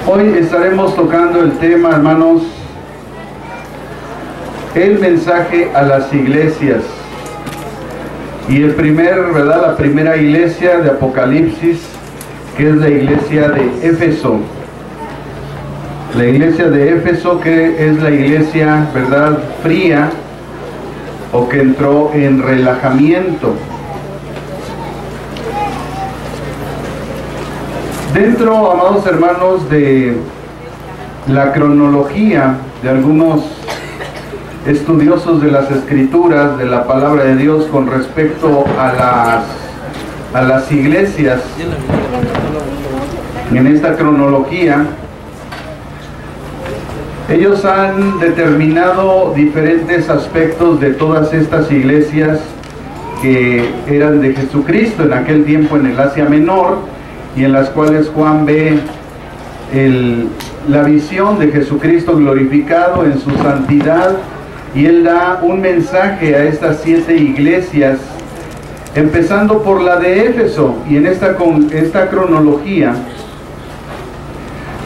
Hoy estaremos tocando el tema, hermanos, el mensaje a las iglesias. Y la primera iglesia de Apocalipsis, que es la iglesia de Éfeso. La iglesia de Éfeso, que es la iglesia, ¿verdad?, fría, o que entró en relajamiento. Dentro, amados hermanos, de la cronología de algunos estudiosos de las Escrituras, de la palabra de Dios, con respecto a las iglesias, en esta cronología, ellos han determinado diferentes aspectos de todas estas iglesias que eran de Jesucristo en aquel tiempo en el Asia Menor, y en las cuales Juan ve la visión de Jesucristo glorificado en su santidad, y él da un mensaje a estas 7 iglesias, empezando por la de Éfeso. Y en esta cronología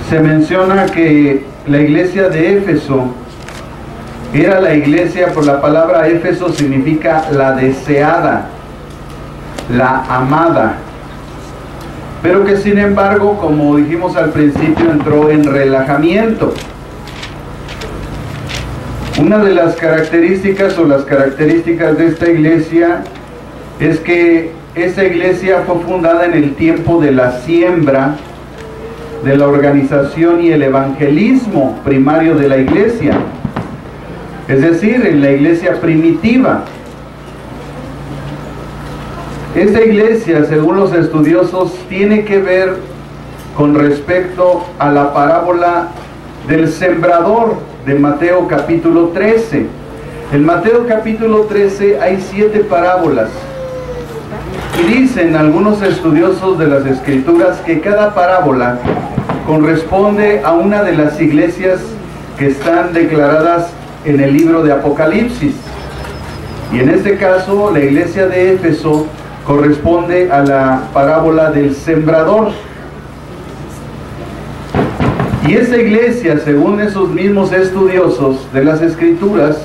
se menciona que la iglesia de Éfeso era la iglesia, por la palabra Éfeso significa la deseada, la amada, pero que sin embargo, como dijimos al principio, entró en relajamiento. Una de las características de esta iglesia es que esta iglesia fue fundada en el tiempo de la siembra, de la organización y el evangelismo primario de la iglesia, es decir, en la iglesia primitiva. Esta iglesia, según los estudiosos, tiene que ver con respecto a la parábola del sembrador de Mateo capítulo 13. En Mateo capítulo 13 hay 7 parábolas. Y dicen algunos estudiosos de las Escrituras que cada parábola corresponde a una de las iglesias que están declaradas en el libro de Apocalipsis. Y en este caso, la iglesia de Éfeso corresponde a la parábola del sembrador. Y esta iglesia, según esos mismos estudiosos de las Escrituras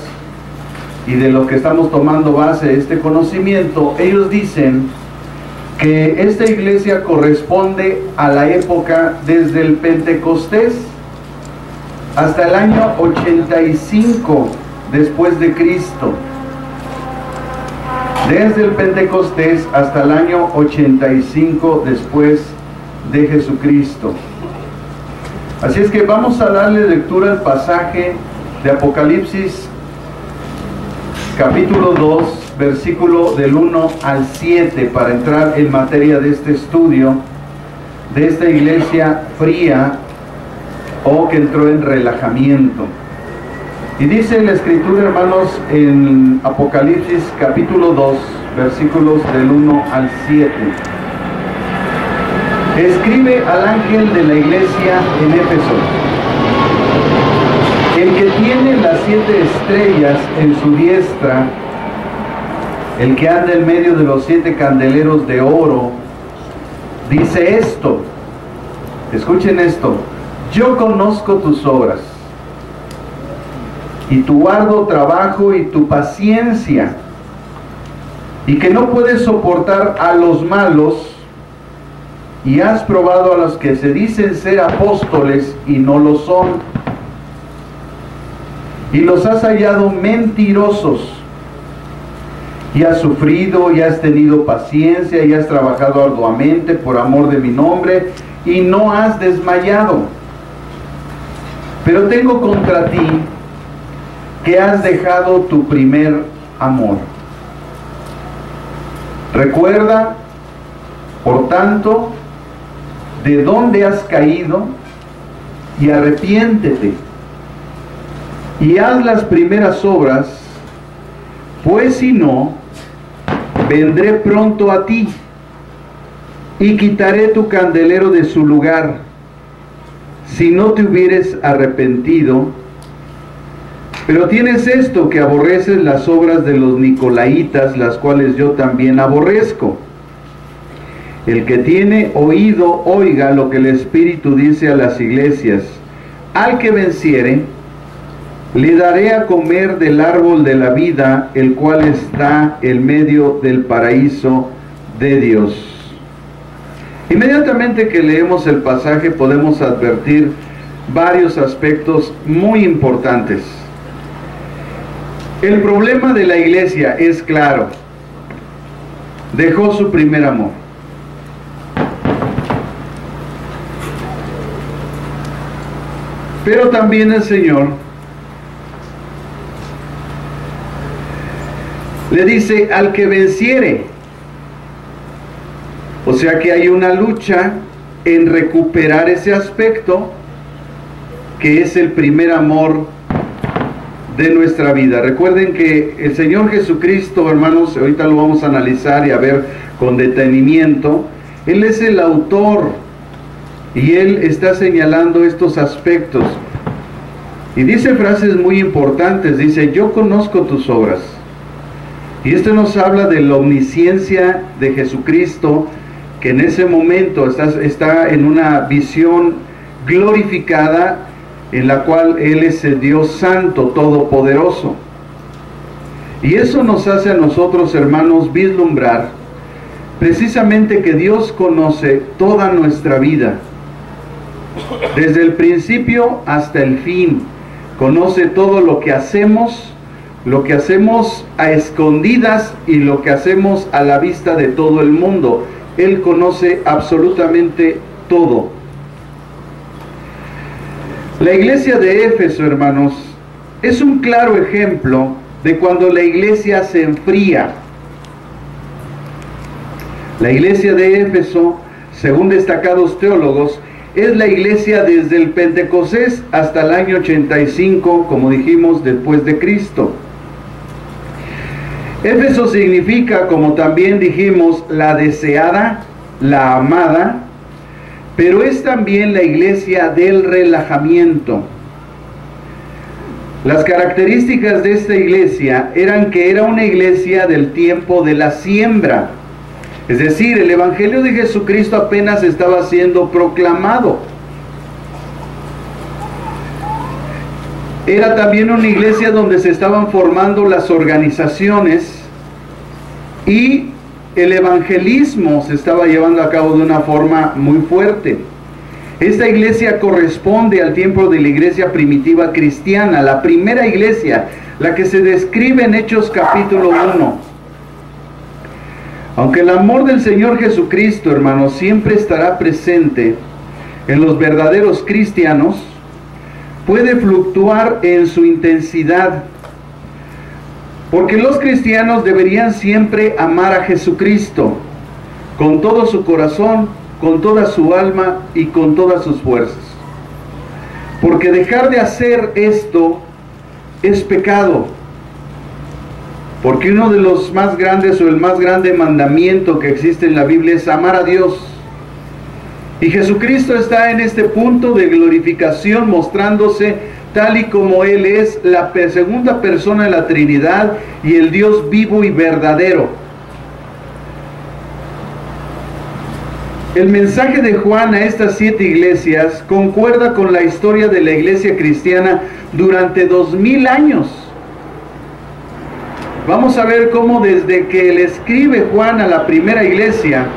y de lo que estamos tomando base de este conocimiento, ellos dicen que esta iglesia corresponde a la época desde el Pentecostés hasta el año 85 después de Cristo. Desde el Pentecostés hasta el año 85 después de Jesucristo. Así es que vamos a darle lectura al pasaje de Apocalipsis capítulo 2, versículo del 1 al 7, para entrar en materia de este estudio de esta iglesia fría, o que entró en relajamiento. Y dice la Escritura, hermanos, en Apocalipsis capítulo 2, versículos del 1 al 7. Escribe al ángel de la iglesia en Éfeso: el que tiene las 7 estrellas en su diestra, el que anda en medio de los 7 candeleros de oro, dice esto. Escuchen esto: yo conozco tus obras, y tu arduo trabajo y tu paciencia, y que no puedes soportar a los malos, y has probado a los que se dicen ser apóstoles y no lo son, y los has hallado mentirosos, y has sufrido y has tenido paciencia y has trabajado arduamente por amor de mi nombre, y no has desmayado. Pero tengo contra ti que has dejado tu primer amor. Recuerda, por tanto, de dónde has caído, y arrepiéntete, y haz las primeras obras, pues si no, vendré pronto a ti, y quitaré tu candelero de su lugar, si no te hubieres arrepentido. Pero tienes esto, que aborreces las obras de los nicolaitas, las cuales yo también aborrezco. El que tiene oído, oiga lo que el Espíritu dice a las iglesias. Al que venciere, le daré a comer del árbol de la vida, el cual está en medio del paraíso de Dios. Inmediatamente que leemos el pasaje podemos advertir varios aspectos muy importantes. El problema de la iglesia es claro: dejó su primer amor. Pero también el Señor le dice al que venciere. O sea que hay una lucha en recuperar ese aspecto que es el primer amor de nuestra vida. Recuerden que el Señor Jesucristo, hermanos, ahorita lo vamos a analizar y a ver con detenimiento. Él es el autor y Él está señalando estos aspectos. Y dice frases muy importantes. Dice: yo conozco tus obras. Y esto nos habla de la omnisciencia de Jesucristo, que en ese momento está en una visión glorificada, en la cual Él es el Dios Santo, Todopoderoso. Y eso nos hace a nosotros, hermanos, vislumbrar precisamente que Dios conoce toda nuestra vida, desde el principio hasta el fin. Conoce todo lo que hacemos a escondidas y lo que hacemos a la vista de todo el mundo. Él conoce absolutamente todo. La iglesia de Éfeso, hermanos, es un claro ejemplo de cuando la iglesia se enfría. La iglesia de Éfeso, según destacados teólogos, es la iglesia desde el Pentecostés hasta el año 85, como dijimos, después de Cristo. Éfeso significa, como también dijimos, la deseada, la amada, pero es también la iglesia del relajamiento. Las características de esta iglesia eran que era una iglesia del tiempo de la siembra. Es decir, el Evangelio de Jesucristo apenas estaba siendo proclamado. Era también una iglesia donde se estaban formando las organizaciones y el evangelismo se estaba llevando a cabo de una forma muy fuerte. Esta iglesia corresponde al tiempo de la iglesia primitiva cristiana, la primera iglesia, la que se describe en Hechos capítulo 1. Aunque el amor del Señor Jesucristo, hermanos, siempre estará presente en los verdaderos cristianos, puede fluctuar en su intensidad, porque los cristianos deberían siempre amar a Jesucristo con todo su corazón, con toda su alma y con todas sus fuerzas. Porque dejar de hacer esto es pecado. Porque uno de los más grandes o el más grande mandamiento que existe en la Biblia es amar a Dios. Y Jesucristo está en este punto de glorificación, mostrándose tal y como Él es la segunda persona de la Trinidad y el Dios vivo y verdadero. El mensaje de Juan a estas 7 iglesias concuerda con la historia de la iglesia cristiana durante 2000 años. Vamos a ver cómo desde que le escribe Juan a la primera iglesia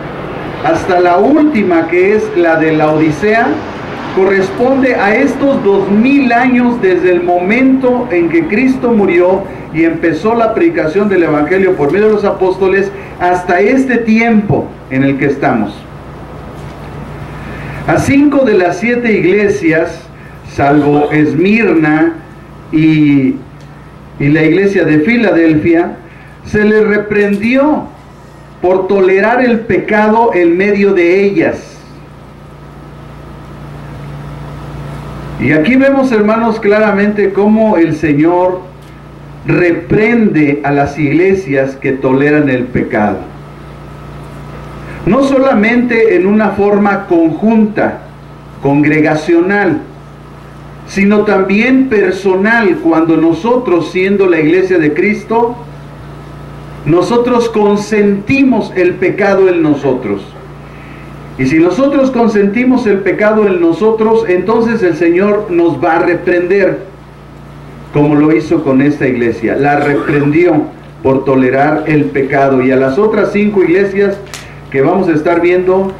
hasta la última, que es la de la Odisea, corresponde a estos 2000 años desde el momento en que Cristo murió y empezó la predicación del Evangelio por medio de los apóstoles hasta este tiempo en el que estamos. A 5 de las 7 iglesias, salvo Esmirna y la iglesia de Filadelfia, se les reprendió por tolerar el pecado en medio de ellas. Y aquí vemos, hermanos, claramente cómo el Señor reprende a las iglesias que toleran el pecado. No solamente en una forma conjunta, congregacional, sino también personal, cuando nosotros, siendo la iglesia de Cristo, nosotros consentimos el pecado en nosotros. Y si nosotros consentimos el pecado en nosotros, entonces el Señor nos va a reprender, como lo hizo con esta iglesia. La reprendió por tolerar el pecado. Y a las otras 5 iglesias que vamos a estar viendo,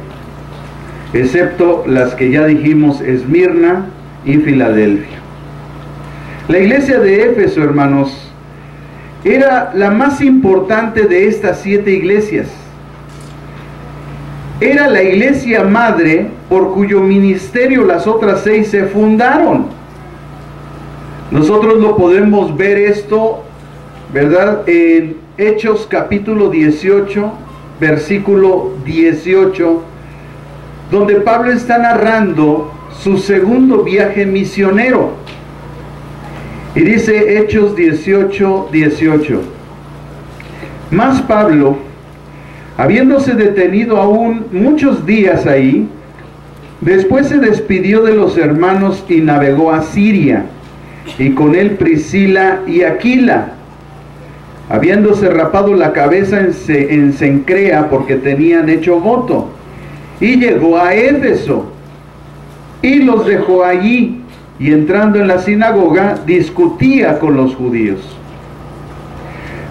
excepto las que ya dijimos, Esmirna y Filadelfia. La iglesia de Éfeso, hermanos, era la más importante de estas 7 iglesias. Era la iglesia madre por cuyo ministerio las otras 6 se fundaron. Nosotros lo podemos ver esto, ¿verdad?, en Hechos capítulo 18, versículo 18, donde Pablo está narrando su segundo viaje misionero. Y dice Hechos 18, 18. Mas Pablo, habiéndose detenido aún muchos días ahí, después se despidió de los hermanos y navegó a Siria, y con él Priscila y Aquila, habiéndose rapado la cabeza en Cencrea, porque tenían hecho voto, y llegó a Éfeso, y los dejó allí, y entrando en la sinagoga, discutía con los judíos.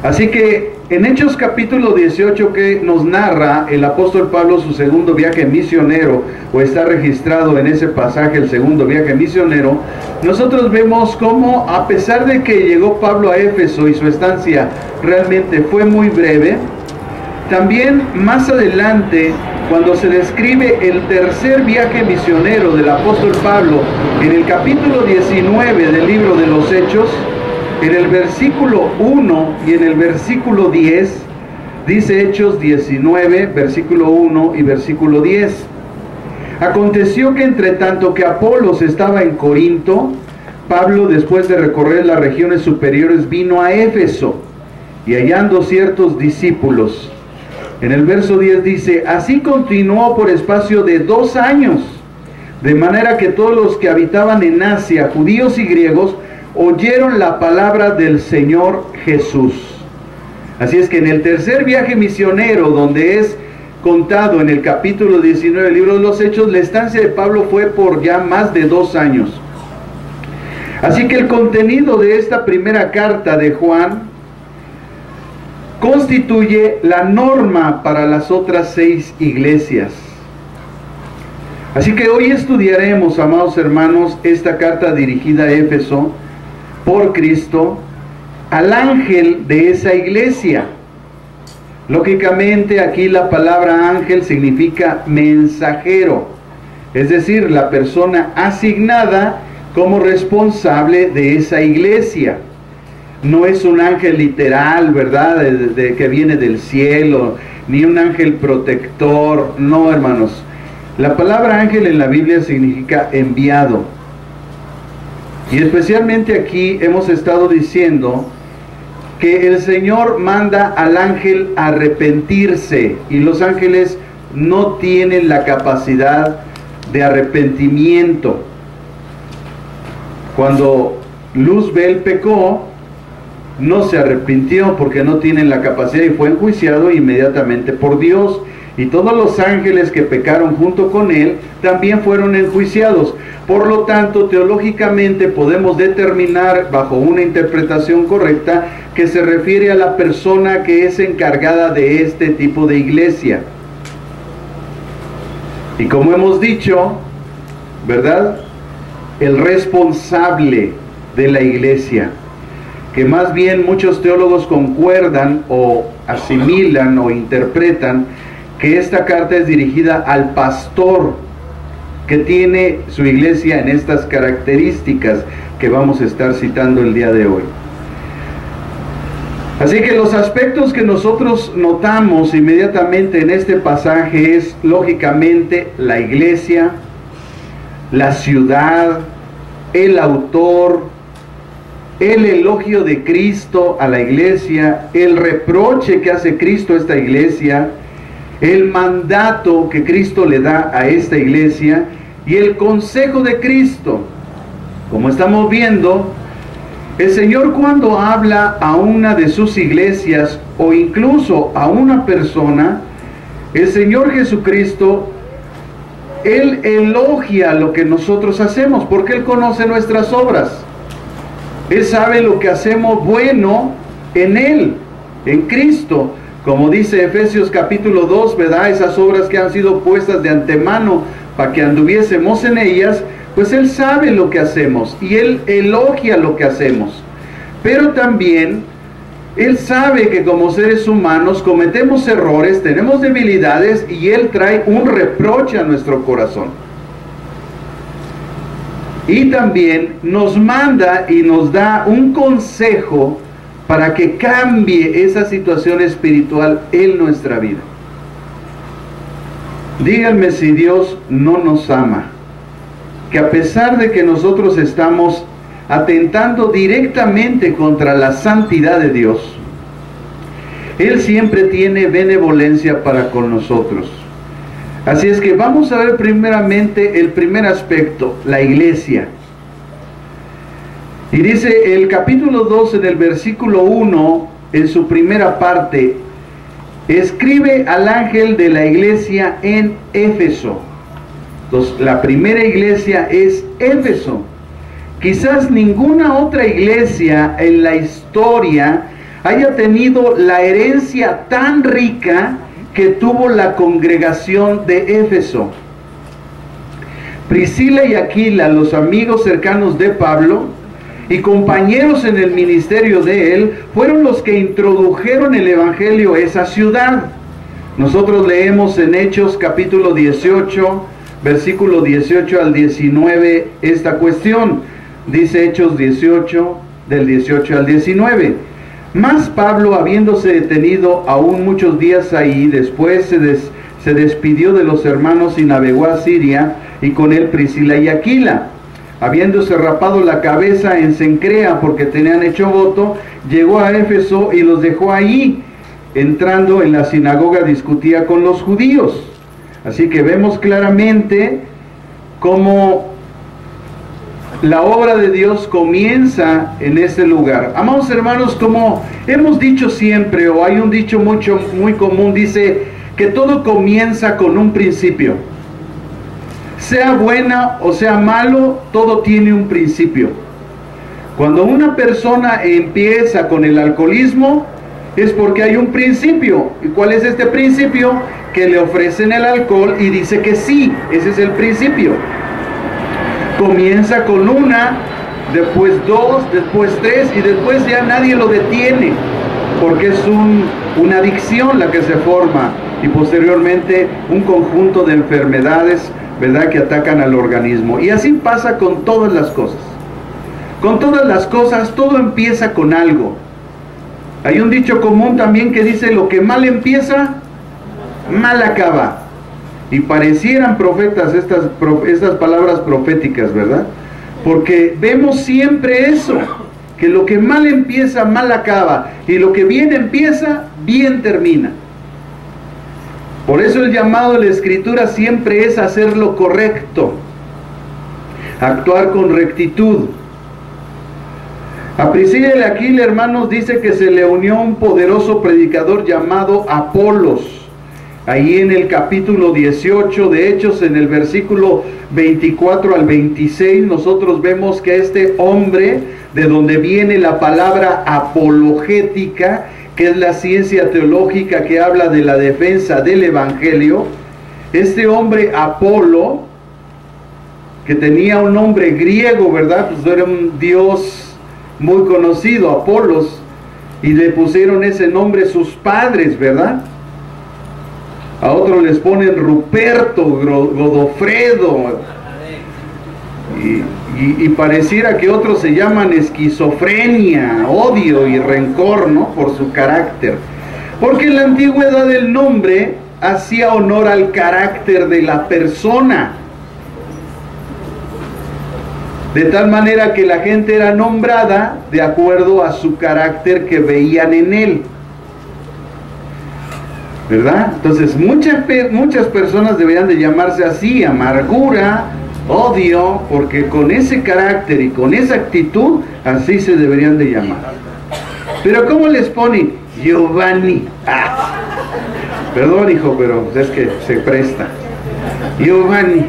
Así que en Hechos capítulo 18, que nos narra el apóstol Pablo su segundo viaje misionero, o está registrado en ese pasaje el segundo viaje misionero, nosotros vemos cómo, a pesar de que llegó Pablo a Éfeso y su estancia realmente fue muy breve, también más adelante, cuando se describe el tercer viaje misionero del apóstol Pablo, en el capítulo 19 del libro de los Hechos, en el versículo 1 y en el versículo 10, dice Hechos 19, versículo 1 y versículo 10. Aconteció que entre tanto que Apolos estaba en Corinto, Pablo, después de recorrer las regiones superiores, vino a Éfeso, y hallando ciertos discípulos. En el verso 10 dice: así continuó por espacio de 2 años, de manera que todos los que habitaban en Asia, judíos y griegos, oyeron la palabra del Señor Jesús. Así es que en el tercer viaje misionero, donde es contado en el capítulo 19 del libro de los Hechos, la estancia de Pablo fue por ya más de 2 años. Así que el contenido de esta primera carta de Juan constituye la norma para las otras 6 iglesias. Así que hoy estudiaremos, amados hermanos, esta carta dirigida a Éfeso por Cristo al ángel de esa iglesia. Lógicamente aquí la palabra ángel significa mensajero, es decir, la persona asignada como responsable de esa iglesia. No es un ángel literal, ¿verdad?, que viene del cielo, ni un ángel protector. No, hermanos. La palabra ángel en la Biblia significa enviado. Y especialmente aquí hemos estado diciendo que el Señor manda al ángel a arrepentirse, y los ángeles no tienen la capacidad de arrepentimiento. Cuando Luzbel pecó, no se arrepintió porque no tienen la capacidad, y fue enjuiciado inmediatamente por Dios. Y todos los ángeles que pecaron junto con él también fueron enjuiciados. Por lo tanto, teológicamente podemos determinar, bajo una interpretación correcta, que se refiere a la persona que es encargada de este tipo de iglesia. Y como hemos dicho, ¿verdad?, el responsable de la iglesia, que más bien muchos teólogos concuerdan o asimilan o interpretan que esta carta es dirigida al pastor que tiene su iglesia en estas características que vamos a estar citando el día de hoy. Así que los aspectos que nosotros notamos inmediatamente en este pasaje es, lógicamente, la iglesia, la ciudad, el autor, el elogio de Cristo a la iglesia, el reproche que hace Cristo a esta iglesia, el mandato que Cristo le da a esta iglesia y el consejo de Cristo. Como estamos viendo, el Señor, cuando habla a una de sus iglesias o incluso a una persona, el Señor Jesucristo Él elogia lo que nosotros hacemos, porque Él conoce nuestras obras. Él sabe lo que hacemos bueno en Él, en Cristo. Como dice Efesios capítulo 2, ¿verdad? Esas obras que han sido puestas de antemano para que anduviésemos en ellas, pues Él sabe lo que hacemos y Él elogia lo que hacemos. Pero también Él sabe que como seres humanos cometemos errores, tenemos debilidades y Él trae un reproche a nuestro corazón. Y también nos manda y nos da un consejo para que cambie esa situación espiritual en nuestra vida. Díganme si Dios no nos ama, que a pesar de que nosotros estamos atentando directamente contra la santidad de Dios, Él siempre tiene benevolencia para con nosotros. Así es que vamos a ver primeramente el primer aspecto, la iglesia. Y dice el capítulo 2 en el versículo 1, en su primera parte, escribe al ángel de la iglesia en Éfeso. Entonces, la primera iglesia es Éfeso. Quizás ninguna otra iglesia en la historia haya tenido la herencia tan rica que tuvo la congregación de Éfeso. Priscila y Aquila, los amigos cercanos de Pablo y compañeros en el ministerio de él, fueron los que introdujeron el evangelio a esa ciudad. Nosotros leemos en Hechos capítulo 18, versículo 18 al 19, esta cuestión. Dice Hechos 18, del 18 al 19. Mas Pablo, habiéndose detenido aún muchos días ahí, después se despidió de los hermanos y navegó a Siria, y con él Priscila y Aquila. Habiéndose rapado la cabeza en Cencrea, porque tenían hecho voto, llegó a Éfeso y los dejó ahí. Entrando en la sinagoga discutía con los judíos. Así que vemos claramente cómo la obra de Dios comienza en este lugar. Amados hermanos, como hemos dicho siempre, o hay un dicho muy común, dice que todo comienza con un principio. Sea buena o sea malo, todo tiene un principio. Cuando una persona empieza con el alcoholismo, es porque hay un principio. ¿Y cuál es este principio? Que le ofrecen el alcohol y dice que sí. Ese es el principio. Comienza con una, después dos, después tres, y después ya nadie lo detiene, porque es una adicción la que se forma, y posteriormente un conjunto de enfermedades, ¿verdad?, que atacan al organismo. Y así pasa con todas las cosas. Con todas las cosas, todo empieza con algo. Hay un dicho común también que dice: lo que mal empieza, mal acaba. Y parecieran profetas estas palabras proféticas, ¿verdad? Porque vemos siempre eso, que lo que mal empieza, mal acaba, y lo que bien empieza, bien termina. Por eso el llamado de la Escritura siempre es hacer lo correcto, actuar con rectitud. A Priscila y Aquila, hermanos, dice que se le unió un poderoso predicador llamado Apolos. Ahí en el capítulo 18 de Hechos, en el versículo 24 al 26, nosotros vemos que este hombre, de donde viene la palabra apologética, que es la ciencia teológica que habla de la defensa del evangelio, este hombre Apolo, que tenía un nombre griego, ¿verdad? Pues era un dios muy conocido, Apolos, y le pusieron ese nombre sus padres, ¿verdad? A otros les ponen Ruperto, Godofredo, y pareciera que otros se llaman esquizofrenia, odio y rencor, ¿no?, por su carácter. Porque en la antigüedad el nombre hacía honor al carácter de la persona, de tal manera que la gente era nombrada de acuerdo a su carácter que veían en él, ¿verdad? Entonces muchas personas deberían de llamarse así: amargura, odio, porque con ese carácter y con esa actitud, así se deberían de llamar. Pero ¿cómo les ponen? Giovanni. Perdón, hijo, pero es que se presta. Giovanni,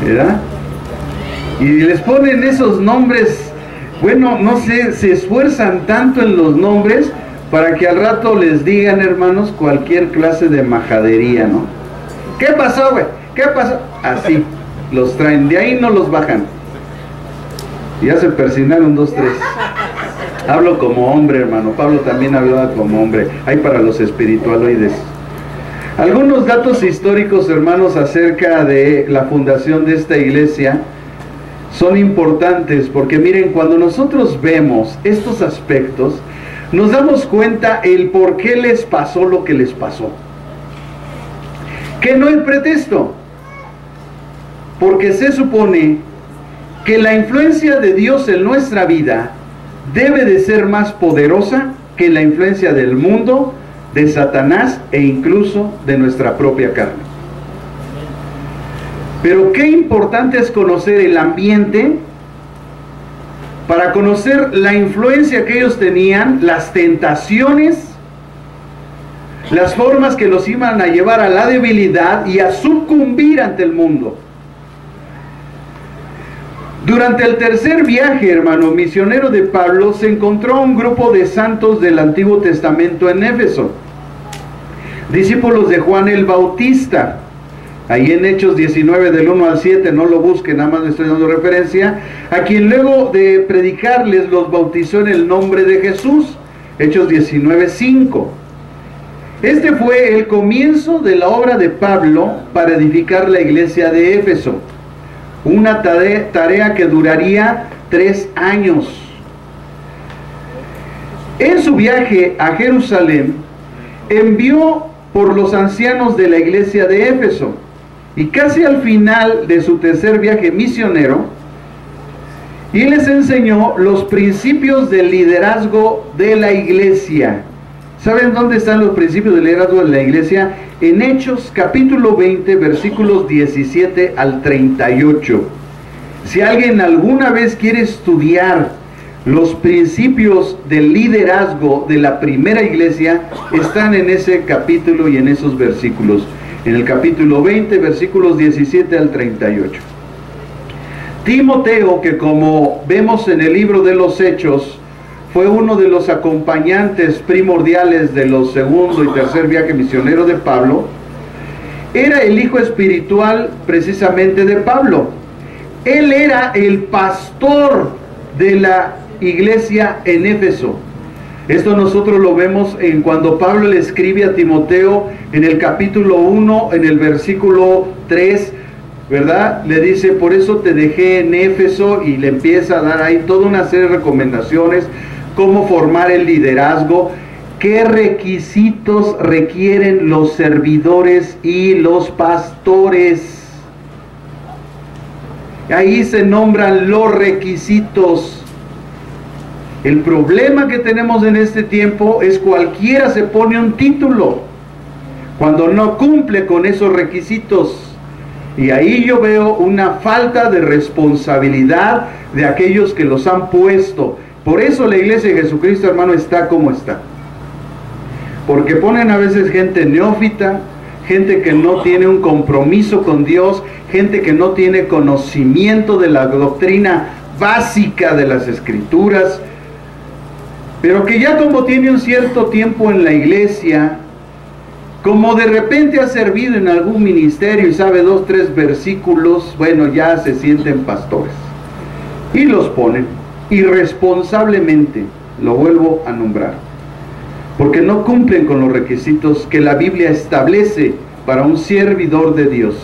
¿verdad? Y les ponen esos nombres, bueno, no sé, se esfuerzan tanto en los nombres para que al rato les digan, hermanos, cualquier clase de majadería, ¿no? ¿Qué pasó, güey? ¿Qué pasó? Así, los traen, de ahí no los bajan. Ya se persinaron 2, 3. Hablo como hombre, hermano. Pablo también hablaba como hombre. Hay para los espiritualoides. Algunos datos históricos, hermanos, acerca de la fundación de esta iglesia son importantes, porque miren, cuando nosotros vemos estos aspectos, nos damos cuenta el por qué les pasó lo que les pasó. Que no hay pretexto, porque se supone que la influencia de Dios en nuestra vida debe de ser más poderosa que la influencia del mundo, de Satanás e incluso de nuestra propia carne. Pero qué importante es conocer el ambiente para conocer la influencia que ellos tenían, las tentaciones, las formas que los iban a llevar a la debilidad y a sucumbir ante el mundo. Durante el tercer viaje, hermano, misionero de Pablo, se encontró un grupo de santos del Antiguo Testamento en Éfeso, discípulos de Juan el Bautista. Ahí en Hechos 19 del 1 al 7, no lo busquen, nada más le estoy dando referencia, a quien luego de predicarles los bautizó en el nombre de Jesús. Hechos 19:5. Este fue el comienzo de la obra de Pablo para edificar la iglesia de Éfeso. Una tarea que duraría 3 años. En su viaje a Jerusalén, envió por los ancianos de la iglesia de Éfeso, y casi al final de su tercer viaje misionero, y les enseñó los principios del liderazgo de la iglesia. ¿Saben dónde están los principios del liderazgo de la iglesia? En Hechos capítulo 20, versículos 17 al 38. Si alguien alguna vez quiere estudiar los principios del liderazgo de la primera iglesia, están en ese capítulo y en esos versículos. En el capítulo 20, versículos 17 al 38. Timoteo, que como vemos en el libro de los Hechos, fue uno de los acompañantes primordiales de los segundo y tercer viaje misionero de Pablo, era el hijo espiritual precisamente de Pablo. Él era el pastor de la iglesia en Éfeso. Esto nosotros lo vemos en cuando Pablo le escribe a Timoteo en el capítulo 1, en el versículo 3, ¿verdad? Le dice, por eso te dejé en Éfeso, y le empieza a dar ahí toda una serie de recomendaciones, cómo formar el liderazgo, qué requisitos requieren los servidores y los pastores. Ahí se nombran los requisitos. El problema que tenemos en este tiempo es cualquiera se pone un título cuando no cumple con esos requisitos. Y ahí yo veo una falta de responsabilidad de aquellos que los han puesto. Por eso la iglesia de Jesucristo, hermano, está como está. Porque ponen a veces gente neófita, gente que no tiene un compromiso con Dios, gente que no tiene conocimiento de la doctrina básica de las Escrituras, pero que ya como tiene un cierto tiempo en la iglesia, como de repente ha servido en algún ministerio y sabe 2, 3 versículos, bueno, ya se sienten pastores. Y los ponen irresponsablemente, lo vuelvo a nombrar, porque no cumplen con los requisitos que la Biblia establece para un servidor de Dios.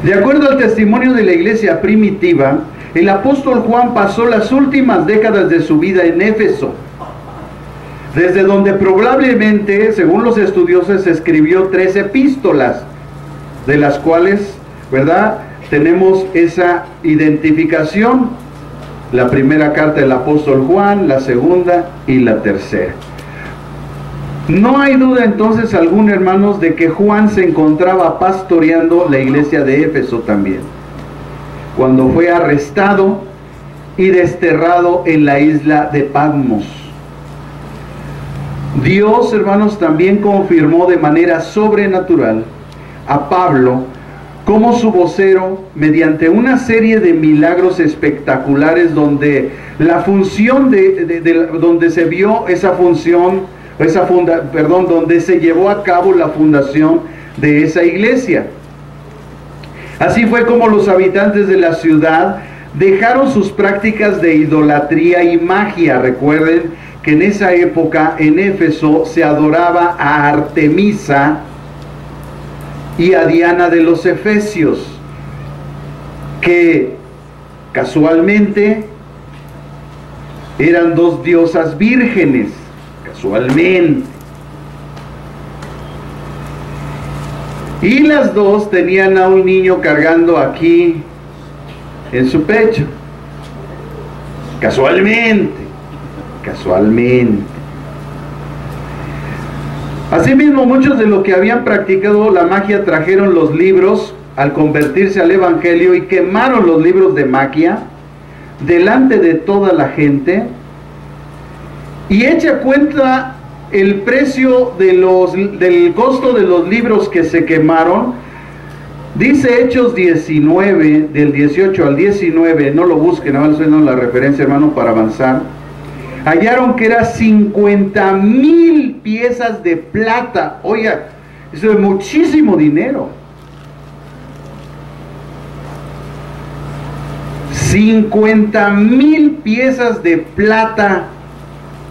De acuerdo al testimonio de la iglesia primitiva, el apóstol Juan pasó las últimas décadas de su vida en Éfeso, desde donde probablemente, según los estudiosos, escribió 3 epístolas, de las cuales, ¿verdad?, tenemos esa identificación. La primera carta del apóstol Juan, la segunda y la tercera. No hay duda entonces alguna, hermanos, de que Juan se encontraba pastoreando la iglesia de Éfeso también, cuando fue arrestado y desterrado en la isla de Patmos. Dios, hermanos, también confirmó de manera sobrenatural a Pablo como su vocero mediante una serie de milagros espectaculares donde la función donde se vio esa función, donde se llevó a cabo la fundación de esa iglesia. Así fue como los habitantes de la ciudad dejaron sus prácticas de idolatría y magia. Recuerden que en esa época en Éfeso se adoraba a Artemisa y a Diana de los Efesios, que casualmente eran dos diosas vírgenes, casualmente. Y las dos tenían a un niño cargando aquí en su pecho, casualmente. Asimismo, muchos de los que habían practicado la magia trajeron los libros al convertirse al evangelio y quemaron los libros de magia delante de toda la gente, y echa cuenta el precio del costo de los libros que se quemaron. Dice Hechos 19, del 18 al 19, no lo busquen, ahora estoy dando la referencia, hermano, para avanzar. Hallaron que era 50,000 piezas de plata. Oiga, eso es muchísimo dinero. 50,000 piezas de plata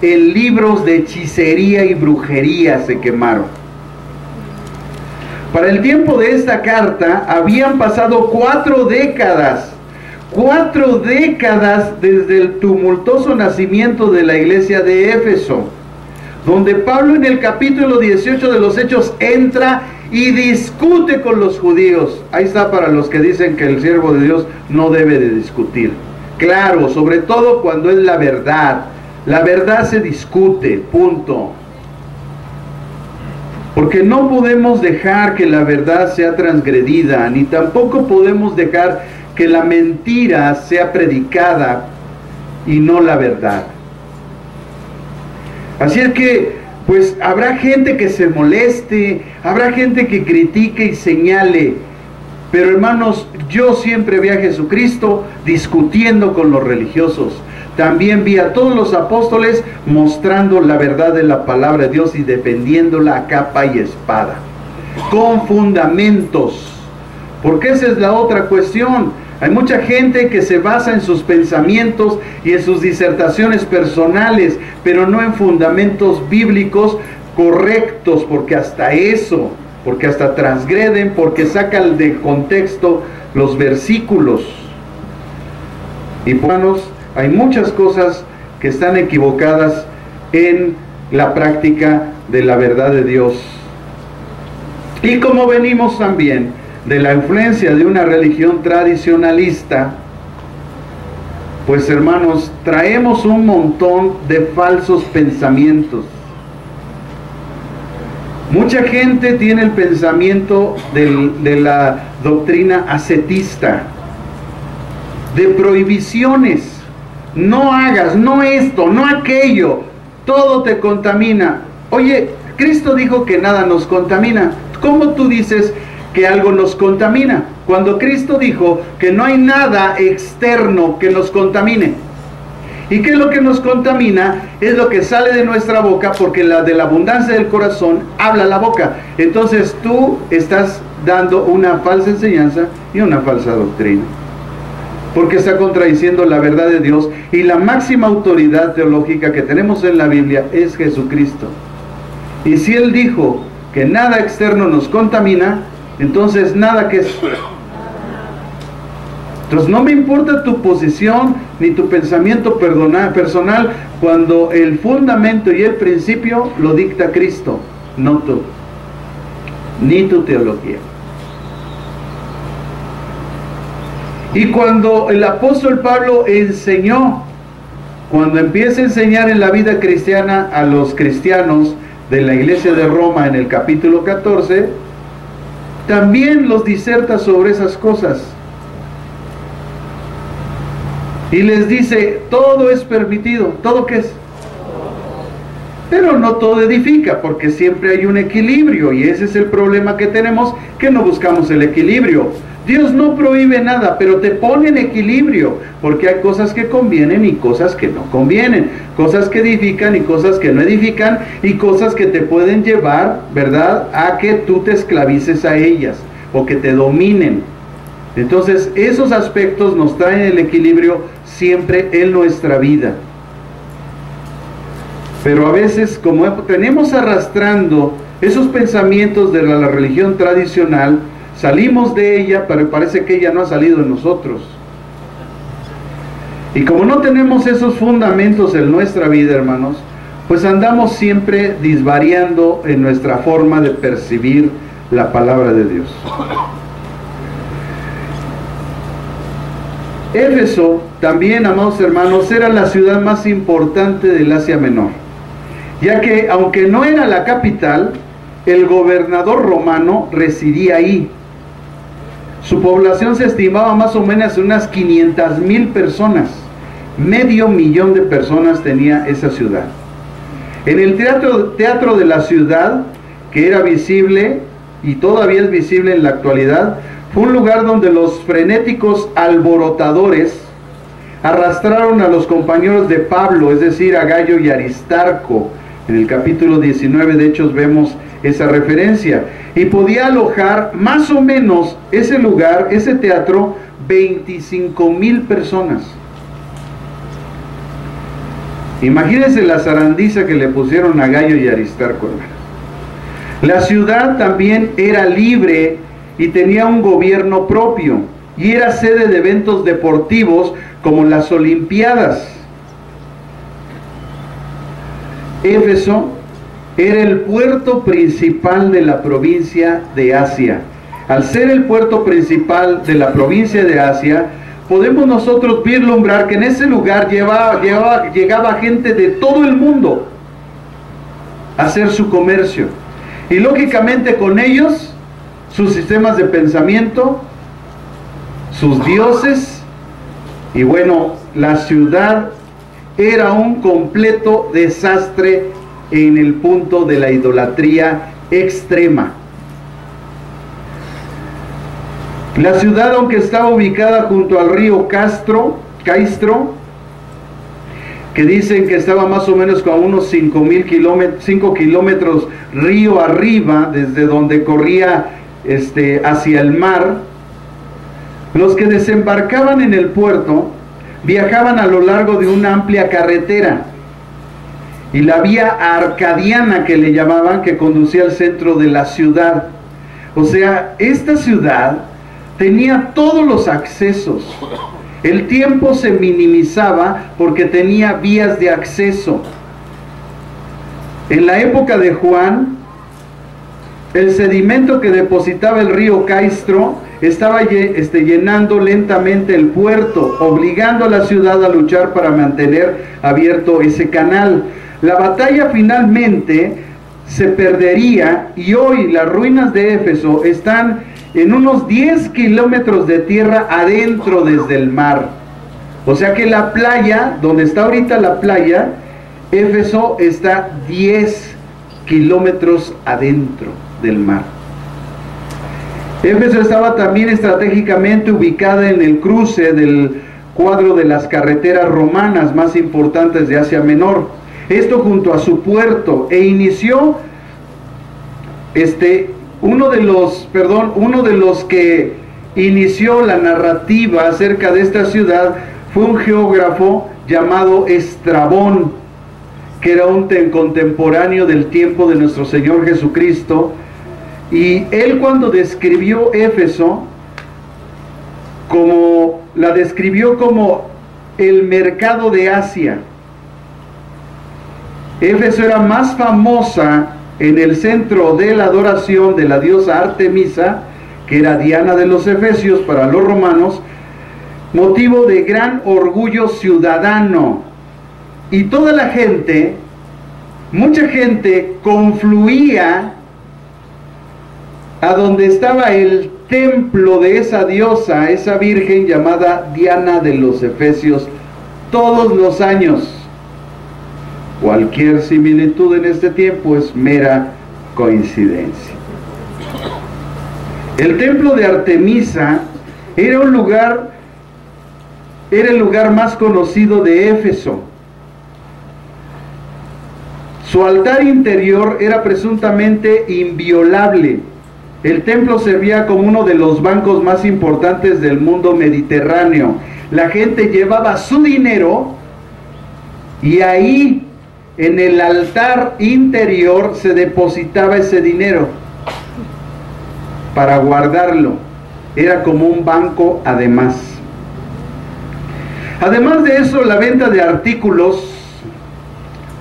en libros de hechicería y brujería se quemaron. Para el tiempo de esta carta habían pasado 4 décadas. 4 décadas desde el tumultuoso nacimiento de la iglesia de Éfeso, donde Pablo en el capítulo 18 de los Hechos entra y discute con los judíos. Ahí está para los que dicen que el siervo de Dios no debe de discutir. Claro, sobre todo cuando es la verdad. La verdad se discute, punto. Porque no podemos dejar que la verdad sea transgredida, ni tampoco podemos dejar que la mentira sea predicada y no la verdad. Así es que, pues habrá gente que se moleste, habrá gente que critique y señale, pero hermanos, yo siempre vi a Jesucristo discutiendo con los religiosos. También vi a todos los apóstoles mostrando la verdad de la palabra de Dios y defendiéndola a capa y espada, con fundamentos, porque esa es la otra cuestión. Hay mucha gente que se basa en sus pensamientos y en sus disertaciones personales, pero no en fundamentos bíblicos correctos, porque hasta transgreden, porque sacan de contexto los versículos. Y hermanos, hay muchas cosas que están equivocadas en la práctica de la verdad de Dios. Y como venimos también de la influencia de una religión tradicionalista, pues hermanos, traemos un montón de falsos pensamientos. Mucha gente tiene el pensamiento de la doctrina ascetista, de prohibiciones. No hagas, no esto, no aquello, todo te contamina. Oye, Cristo dijo que nada nos contamina. ¿Cómo tú dices que algo nos contamina? Cuando Cristo dijo que no hay nada externo que nos contamine. ¿Y qué es lo que nos contamina? Es lo que sale de nuestra boca, porque de la abundancia del corazón habla la boca. Entonces tú estás dando una falsa enseñanza y una falsa doctrina, porque está contradiciendo la verdad de Dios, y la máxima autoridad teológica que tenemos en la Biblia es Jesucristo. Y si Él dijo que nada externo nos contamina, entonces nada que es. Entonces no me importa tu posición ni tu pensamiento personal, cuando el fundamento y el principio lo dicta Cristo, no tú, ni tu teología. Y cuando el apóstol Pablo enseñó, cuando empieza a enseñar en la vida cristiana a los cristianos de la iglesia de Roma en el capítulo 14, también los diserta sobre esas cosas. Y les dice, todo es permitido. ¿Todo qué es? Pero no todo edifica, porque siempre hay un equilibrio, y ese es el problema que tenemos, que no buscamos el equilibrio. Dios no prohíbe nada, pero te pone en equilibrio, porque hay cosas que convienen y cosas que no convienen, cosas que edifican y cosas que no edifican, y cosas que te pueden llevar, ¿verdad?, a que tú te esclavices a ellas, o que te dominen. Entonces, esos aspectos nos traen el equilibrio siempre en nuestra vida. Pero a veces, como tenemos arrastrando esos pensamientos de la religión tradicional, salimos de ella, pero parece que ella no ha salido de nosotros. Y como no tenemos esos fundamentos en nuestra vida, hermanos, pues andamos siempre disvariando en nuestra forma de percibir la palabra de Dios. Éfeso también, amados hermanos, era la ciudad más importante del Asia Menor, ya que aunque no era la capital, el gobernador romano residía ahí. Su población se estimaba más o menos en unas 500,000 personas. 500,000 de personas tenía esa ciudad. En el teatro de la ciudad, que era visible y todavía es visible en la actualidad, fue un lugar donde los frenéticos alborotadores arrastraron a los compañeros de Pablo, es decir, a Gayo y Aristarco. En el capítulo 19 de Hechos vemos esa referencia, y podía alojar más o menos ese lugar, ese teatro, 25,000 personas. Imagínense la zarandiza que le pusieron a Gayo y Aristarco, hermanos. La ciudad también era libre y tenía un gobierno propio, y era sede de eventos deportivos como las Olimpiadas. Éfeso era el puerto principal de la provincia de Asia. Al ser el puerto principal de la provincia de Asia, podemos nosotros vislumbrar que en ese lugar llegaba gente de todo el mundo a hacer su comercio. Y lógicamente con ellos, sus sistemas de pensamiento, sus dioses, y bueno, la ciudad era un completo desastre en el punto de la idolatría extrema. La ciudad, aunque estaba ubicada junto al río Caistro, que dicen que estaba más o menos con unos 5 kilómetros río arriba, desde donde corría hacia el mar, los que desembarcaban en el puerto viajaban a lo largo de una amplia carretera, y la vía arcadiana, que le llamaban, que conducía al centro de la ciudad. O sea, esta ciudad tenía todos los accesos. El tiempo se minimizaba porque tenía vías de acceso. En la época de Juan, el sedimento que depositaba el río Caistro estaba llenando lentamente el puerto, obligando a la ciudad a luchar para mantener abierto ese canal. La batalla finalmente se perdería, y hoy las ruinas de Éfeso están en unos 10 kilómetros de tierra adentro desde el mar. O sea que la playa, donde está ahorita la playa, Éfeso está 10 kilómetros adentro del mar. Éfeso estaba también estratégicamente ubicada en el cruce del cuadro de las carreteras romanas más importantes de Asia Menor. Esto junto a su puerto, e inició uno de los que inició la narrativa acerca de esta ciudad fue un geógrafo llamado Estrabón, que era un contemporáneo del tiempo de nuestro Señor Jesucristo, y él, cuando describió Éfeso, la describió como el mercado de Asia. Éfeso era más famosa en el centro de la adoración de la diosa Artemisa, que era Diana de los Efesios para los romanos, motivo de gran orgullo ciudadano. Y toda la gente, mucha gente, confluía a donde estaba el templo de esa diosa, esa virgen llamada Diana de los Efesios, todos los años. Cualquier similitud en este tiempo es mera coincidencia. El templo de Artemisa era el lugar más conocido de Éfeso. Su altar interior era presuntamente inviolable. El templo servía como uno de los bancos más importantes del mundo mediterráneo. La gente llevaba su dinero y ahí, en el altar interior, se depositaba ese dinero para guardarlo. Era como un banco además. Además de eso, la venta de artículos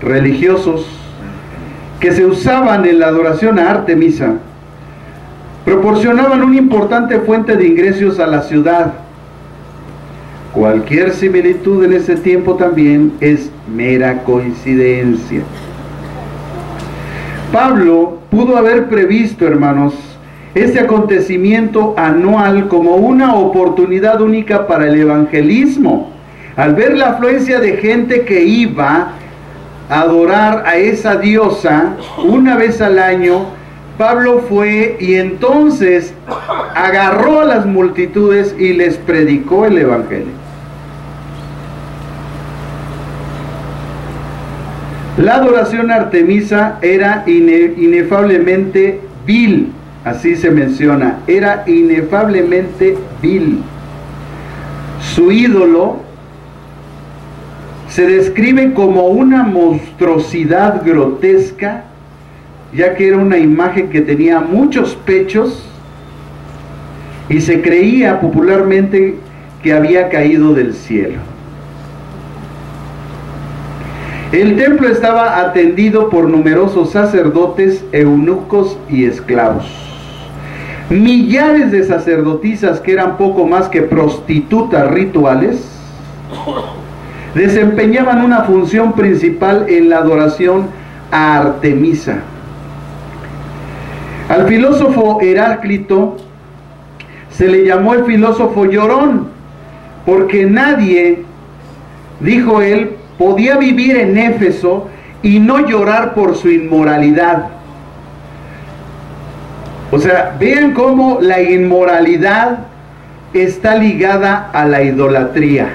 religiosos que se usaban en la adoración a Artemisa proporcionaban una importante fuente de ingresos a la ciudad. Cualquier similitud en ese tiempo también es mera coincidencia. Pablo pudo haber previsto, hermanos, este acontecimiento anual como una oportunidad única para el evangelismo. Al ver la afluencia de gente que iba a adorar a esa diosa una vez al año, Pablo fue y entonces agarró a las multitudes y les predicó el evangelio. La adoración a Artemisa era inefablemente vil, así se menciona, era inefablemente vil. Su ídolo se describe como una monstruosidad grotesca, ya que era una imagen que tenía muchos pechos y se creía popularmente que había caído del cielo. El templo estaba atendido por numerosos sacerdotes, eunucos y esclavos. Millares de sacerdotisas, que eran poco más que prostitutas rituales, desempeñaban una función principal en la adoración a Artemisa. Al filósofo Heráclito se le llamó el filósofo llorón, porque nadie, dijo él, podía vivir en Éfeso y no llorar por su inmoralidad. O sea, vean cómo la inmoralidad está ligada a la idolatría.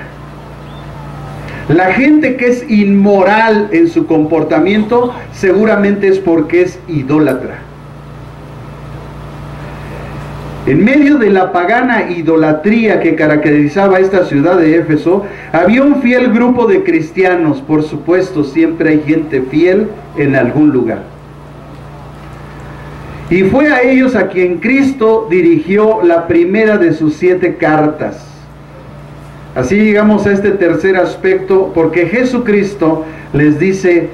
La gente que es inmoral en su comportamiento seguramente es porque es idólatra. En medio de la pagana idolatría que caracterizaba esta ciudad de Éfeso, había un fiel grupo de cristianos. Por supuesto, siempre hay gente fiel en algún lugar. Y fue a ellos a quien Cristo dirigió la primera de sus 7 cartas. Así llegamos a este tercer aspecto, porque Jesucristo les dice,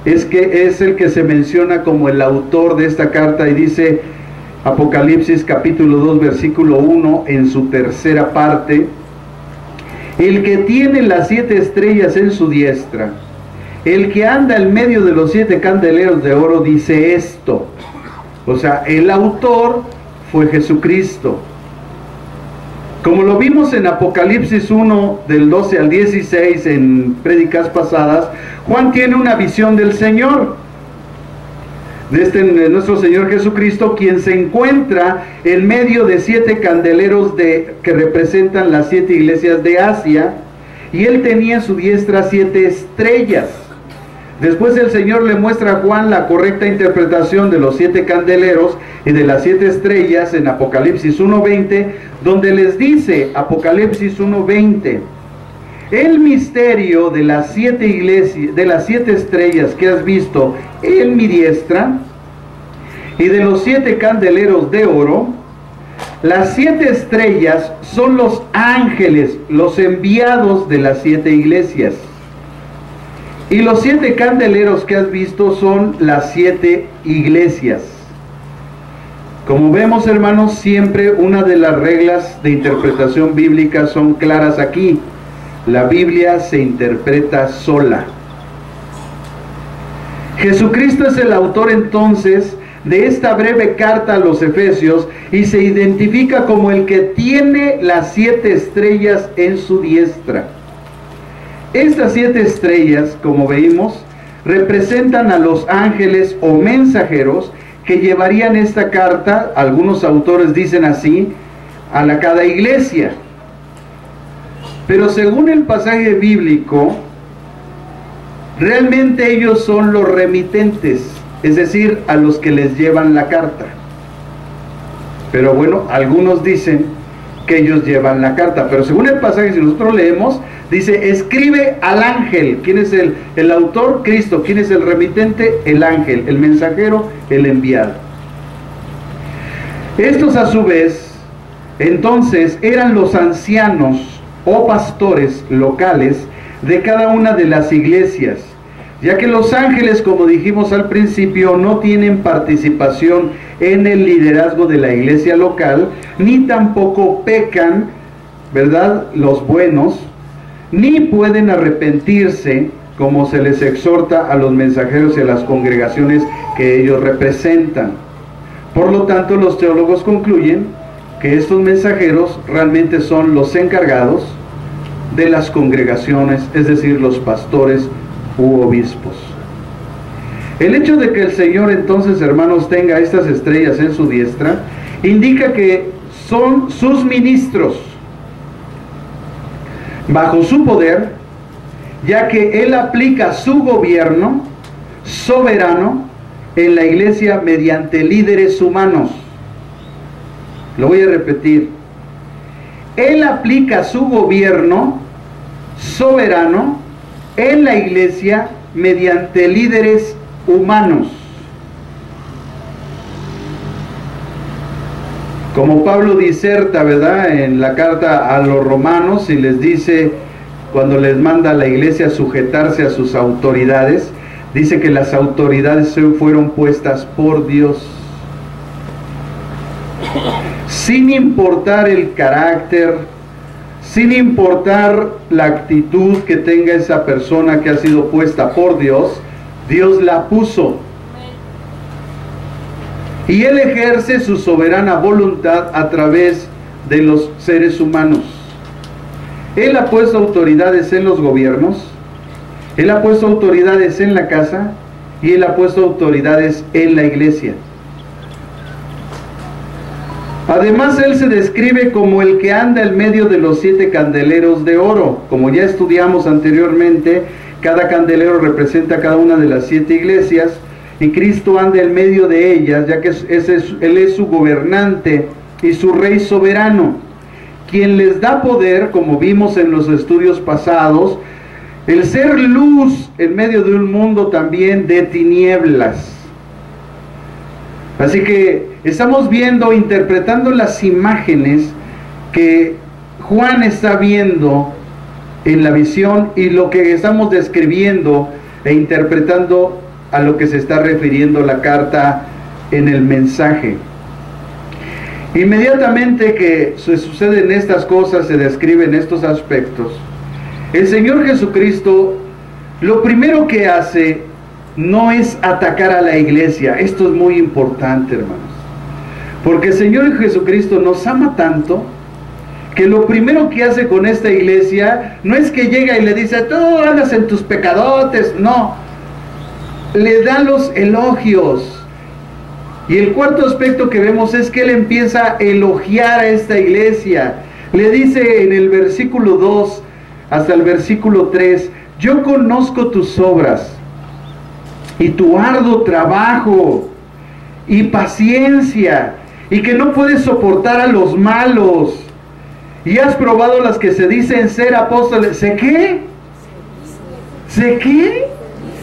es que es el que se menciona como el autor de esta carta, y dice Apocalipsis capítulo 2 versículo 1 en su tercera parte: el que tiene las 7 estrellas en su diestra, el que anda en medio de los 7 candeleros de oro, dice esto. O sea, el autor fue Jesucristo. Como lo vimos en Apocalipsis 1 del 12 al 16 en prédicas pasadas, Juan tiene una visión del Señor, de nuestro Señor Jesucristo, quien se encuentra en medio de 7 candeleros que representan las 7 iglesias de Asia, y él tenía en su diestra 7 estrellas. Después el Señor le muestra a Juan la correcta interpretación de los 7 candeleros y de las 7 estrellas en Apocalipsis 1:20, donde les dice, Apocalipsis 1:20, el misterio de las 7 iglesias, de las 7 estrellas que has visto en mi diestra, y de los 7 candeleros de oro. Las 7 estrellas son los ángeles, los enviados de las 7 iglesias. Y los 7 candeleros que has visto son las 7 iglesias. Como vemos, hermanos, siempre una de las reglas de interpretación bíblica son claras aquí. La Biblia se interpreta sola. Jesucristo es el autor entonces de esta breve carta a los Efesios, y se identifica como el que tiene las 7 estrellas en su diestra. Estas 7 estrellas, como veíamos, representan a los ángeles o mensajeros que llevarían esta carta, algunos autores dicen así, a cada iglesia. Pero según el pasaje bíblico, realmente ellos son los remitentes, es decir, a los que les llevan la carta. Pero bueno, algunos dicen que ellos llevan la carta, pero según el pasaje, si nosotros leemos, dice, escribe al ángel. ¿Quién es el autor? Cristo. ¿Quién es el remitente? El ángel. El mensajero, el enviado. Estos a su vez, entonces, eran los ancianos o pastores locales de cada una de las iglesias, ya que los ángeles, como dijimos al principio, no tienen participación en el liderazgo de la iglesia local, ni tampoco pecan, ¿verdad?, los buenos, ni pueden arrepentirse, como se les exhorta a los mensajeros y a las congregaciones que ellos representan. Por lo tanto, los teólogos concluyen que estos mensajeros realmente son los encargados de las congregaciones, es decir, los pastores u obispos. El hecho de que el Señor entonces, hermanos, tenga estas estrellas en su diestra, indica que son sus ministros bajo su poder, ya que Él aplica su gobierno soberano en la iglesia mediante líderes humanos. Lo voy a repetir. Él aplica su gobierno soberano en la iglesia mediante líderes humanos. Como Pablo diserta, ¿verdad?, en la carta a los romanos, y les dice, cuando les manda a la iglesia a sujetarse a sus autoridades, dice que las autoridades fueron puestas por Dios, sin importar el carácter, sin importar la actitud que tenga esa persona que ha sido puesta por Dios. Dios la puso. Y Él ejerce su soberana voluntad a través de los seres humanos. Él ha puesto autoridades en los gobiernos, Él ha puesto autoridades en la casa, y Él ha puesto autoridades en la iglesia. Además, Él se describe como el que anda en medio de los 7 candeleros de oro. Como ya estudiamos anteriormente, cada candelero representa cada una de las 7 iglesias, y Cristo anda en medio de ellas, ya que Él es su gobernante y su rey soberano, quien les da poder, como vimos en los estudios pasados, el ser luz en medio de un mundo también de tinieblas. Así que estamos viendo, interpretando las imágenes que Juan está viendo en la visión, y lo que estamos describiendo e interpretando a lo que se está refiriendo la carta en el mensaje. Inmediatamente que se suceden estas cosas, se describen estos aspectos, el Señor Jesucristo lo primero que hace no es atacar a la iglesia. Esto es muy importante, hermanos, porque el Señor Jesucristo nos ama tanto que lo primero que hace con esta iglesia no es que llega y le dice, tú andas en tus pecadotes. No, le da los elogios. Y el cuarto aspecto que vemos es que Él empieza a elogiar a esta iglesia. Le dice en el versículo 2 hasta el versículo 3, yo conozco tus obras y tu arduo trabajo y paciencia, y que no puedes soportar a los malos, y has probado las que se dicen ser apóstoles. ¿Se qué? ¿Se qué?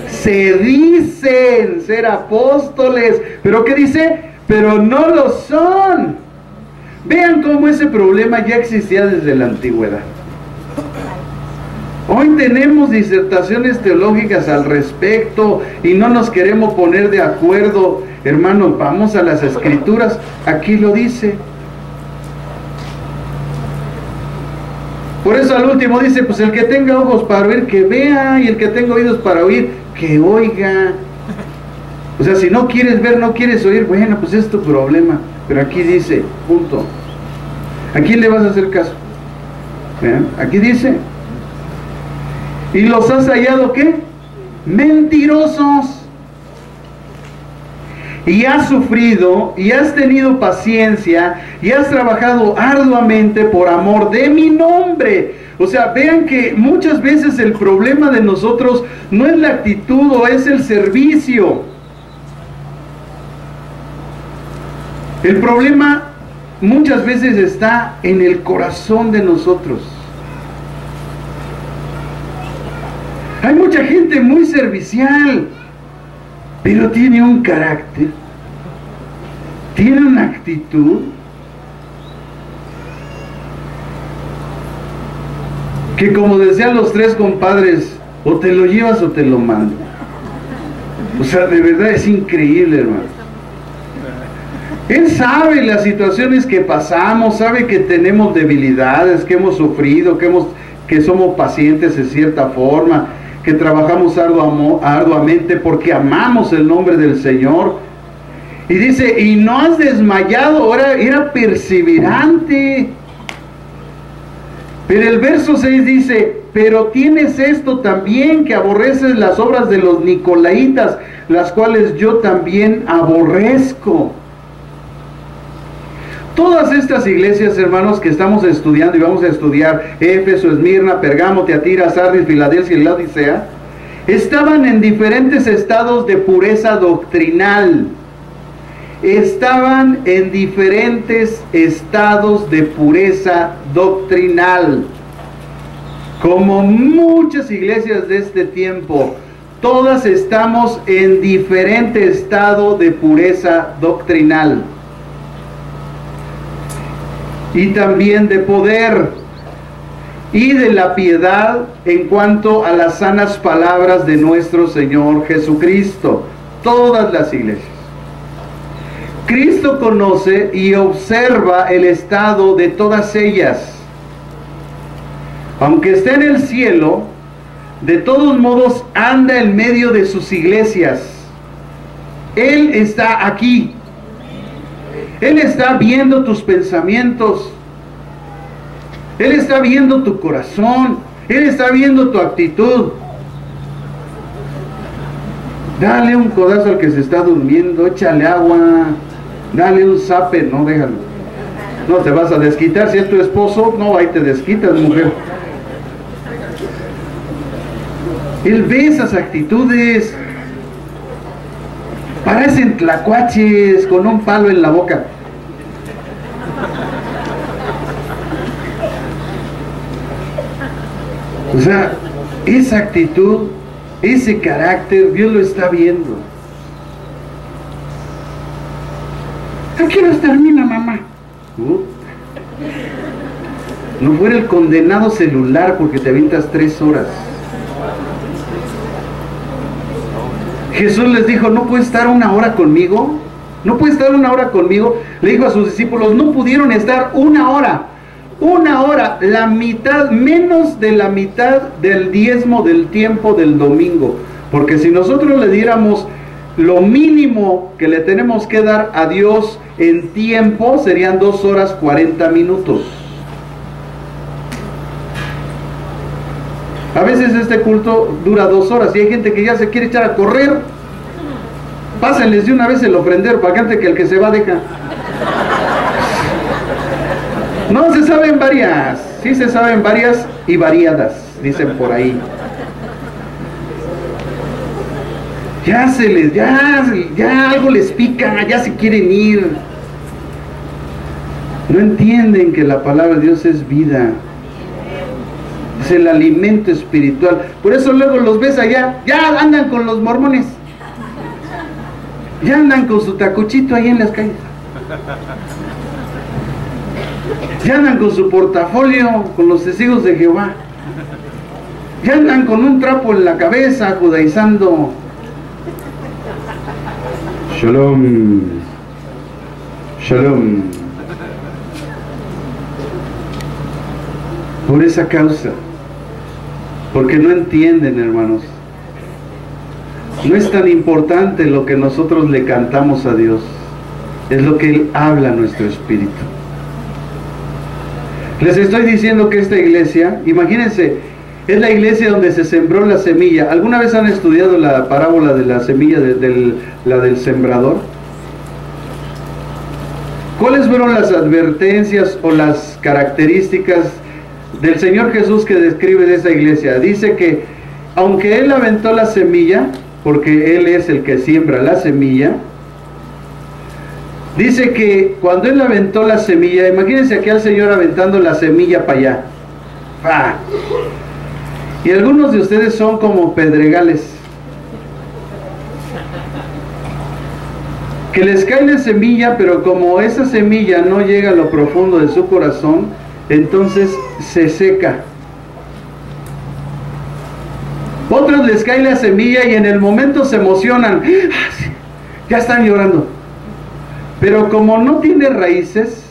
Se dicen ser apóstoles, pero ¿qué dice? Pero no lo son. Vean cómo ese problema ya existía desde la antigüedad. Hoy tenemos disertaciones teológicas al respecto y no nos queremos poner de acuerdo. Hermanos, vamos a las escrituras, aquí lo dice. Por eso al último dice, pues el que tenga ojos para oír, que vea, y el que tenga oídos para oír, que oiga. O sea, si no quieres ver, no quieres oír, bueno, pues es tu problema. Pero aquí dice, punto. ¿A quién le vas a hacer caso? ¿Vean? Aquí dice. Y los has hallado, ¿qué? Mentirosos. Y has sufrido, y has tenido paciencia, y has trabajado arduamente por amor de mi nombre. O sea, vean que muchas veces el problema de nosotros no es la actitud o es el servicio. El problema muchas veces está en el corazón de nosotros. Hay mucha gente muy servicial, pero tiene un carácter, tiene una actitud que, como decían los tres compadres, o te lo llevas o te lo mando. O sea, de verdad es increíble, hermano. Él sabe las situaciones que pasamos, sabe que tenemos debilidades, que hemos sufrido, que somos pacientes en cierta forma, que trabajamos arduamente porque amamos el nombre del Señor. Y dice, y no has desmayado, ahora era perseverante. Pero el verso 6 dice, pero tienes esto también, que aborreces las obras de los nicolaitas, las cuales yo también aborrezco. Todas estas iglesias, hermanos, que estamos estudiando y vamos a estudiar, Éfeso, Esmirna, Pergamo, Tiatira, Sardis, Filadelfia y Laodicea, estaban en diferentes estados de pureza doctrinal. Estaban en diferentes estados de pureza doctrinal. Como muchas iglesias de este tiempo, todas estamos en diferente estado de pureza doctrinal. Y también de poder y de la piedad en cuanto a las sanas palabras de nuestro Señor Jesucristo. Todas las iglesias. Cristo conoce y observa el estado de todas ellas. Aunque esté en el cielo, de todos modos anda en medio de sus iglesias. Él está aquí. Él está viendo tus pensamientos. Él está viendo tu corazón. Él está viendo tu actitud. Dale un codazo al que se está durmiendo, échale agua, dale un zape, no, déjalo. No te vas a desquitar, si es tu esposo, no, ahí te desquitas, mujer. Él ve esas actitudes. Parecen tlacuaches con un palo en la boca. O sea, esa actitud, ese carácter, Dios lo está viendo. ¿A qué hora termina, mamá? No fuera el condenado celular porque te avientas 3 horas. Jesús les dijo, ¿no puedes estar 1 hora conmigo? ¿No puedes estar 1 hora conmigo? Le dijo a sus discípulos, no pudieron estar 1 hora. 1 hora, la mitad, menos de la mitad del diezmo del tiempo del domingo. Porque si nosotros le diéramos lo mínimo que le tenemos que dar a Dios en tiempo, serían 2 horas 40 minutos. A veces este culto dura 2 horas y hay gente que ya se quiere echar a correr. Pásenles de una vez el ofrender para que el que se va deja. No, se saben varias. Sí se saben varias y variadas, dicen por ahí. Ya algo les pica, ya se quieren ir. No entienden que la palabra de Dios es vida. Es el alimento espiritual. Por eso luego los ves allá, ya andan con los mormones. Ya andan con su tacuchito ahí en las calles. Ya andan con su portafolio, con los testigos de Jehová. Ya andan con un trapo en la cabeza, judaizando. Shalom. Shalom. Por esa causa. Porque no entienden, hermanos. No es tan importante lo que nosotros le cantamos a Dios. Es lo que Él habla a nuestro espíritu. Les estoy diciendo que esta iglesia, imagínense, Es la iglesia donde se sembró la semilla. ¿Alguna vez han estudiado la parábola de la semilla, la del sembrador? ¿Cuáles fueron las advertencias o las características del Señor Jesús que describe de esa iglesia? Dice que aunque Él aventó la semilla, porque Él es el que siembra la semilla, dice que cuando Él aventó la semilla, imagínense aquí al Señor aventando la semilla para allá. ¡Pah! Y algunos de ustedes son como pedregales, que les cae la semilla, pero como esa semilla no llega a lo profundo de su corazón, entonces se seca. Otros les cae la semilla y en el momento se emocionan, ya están llorando, pero como no tiene raíces,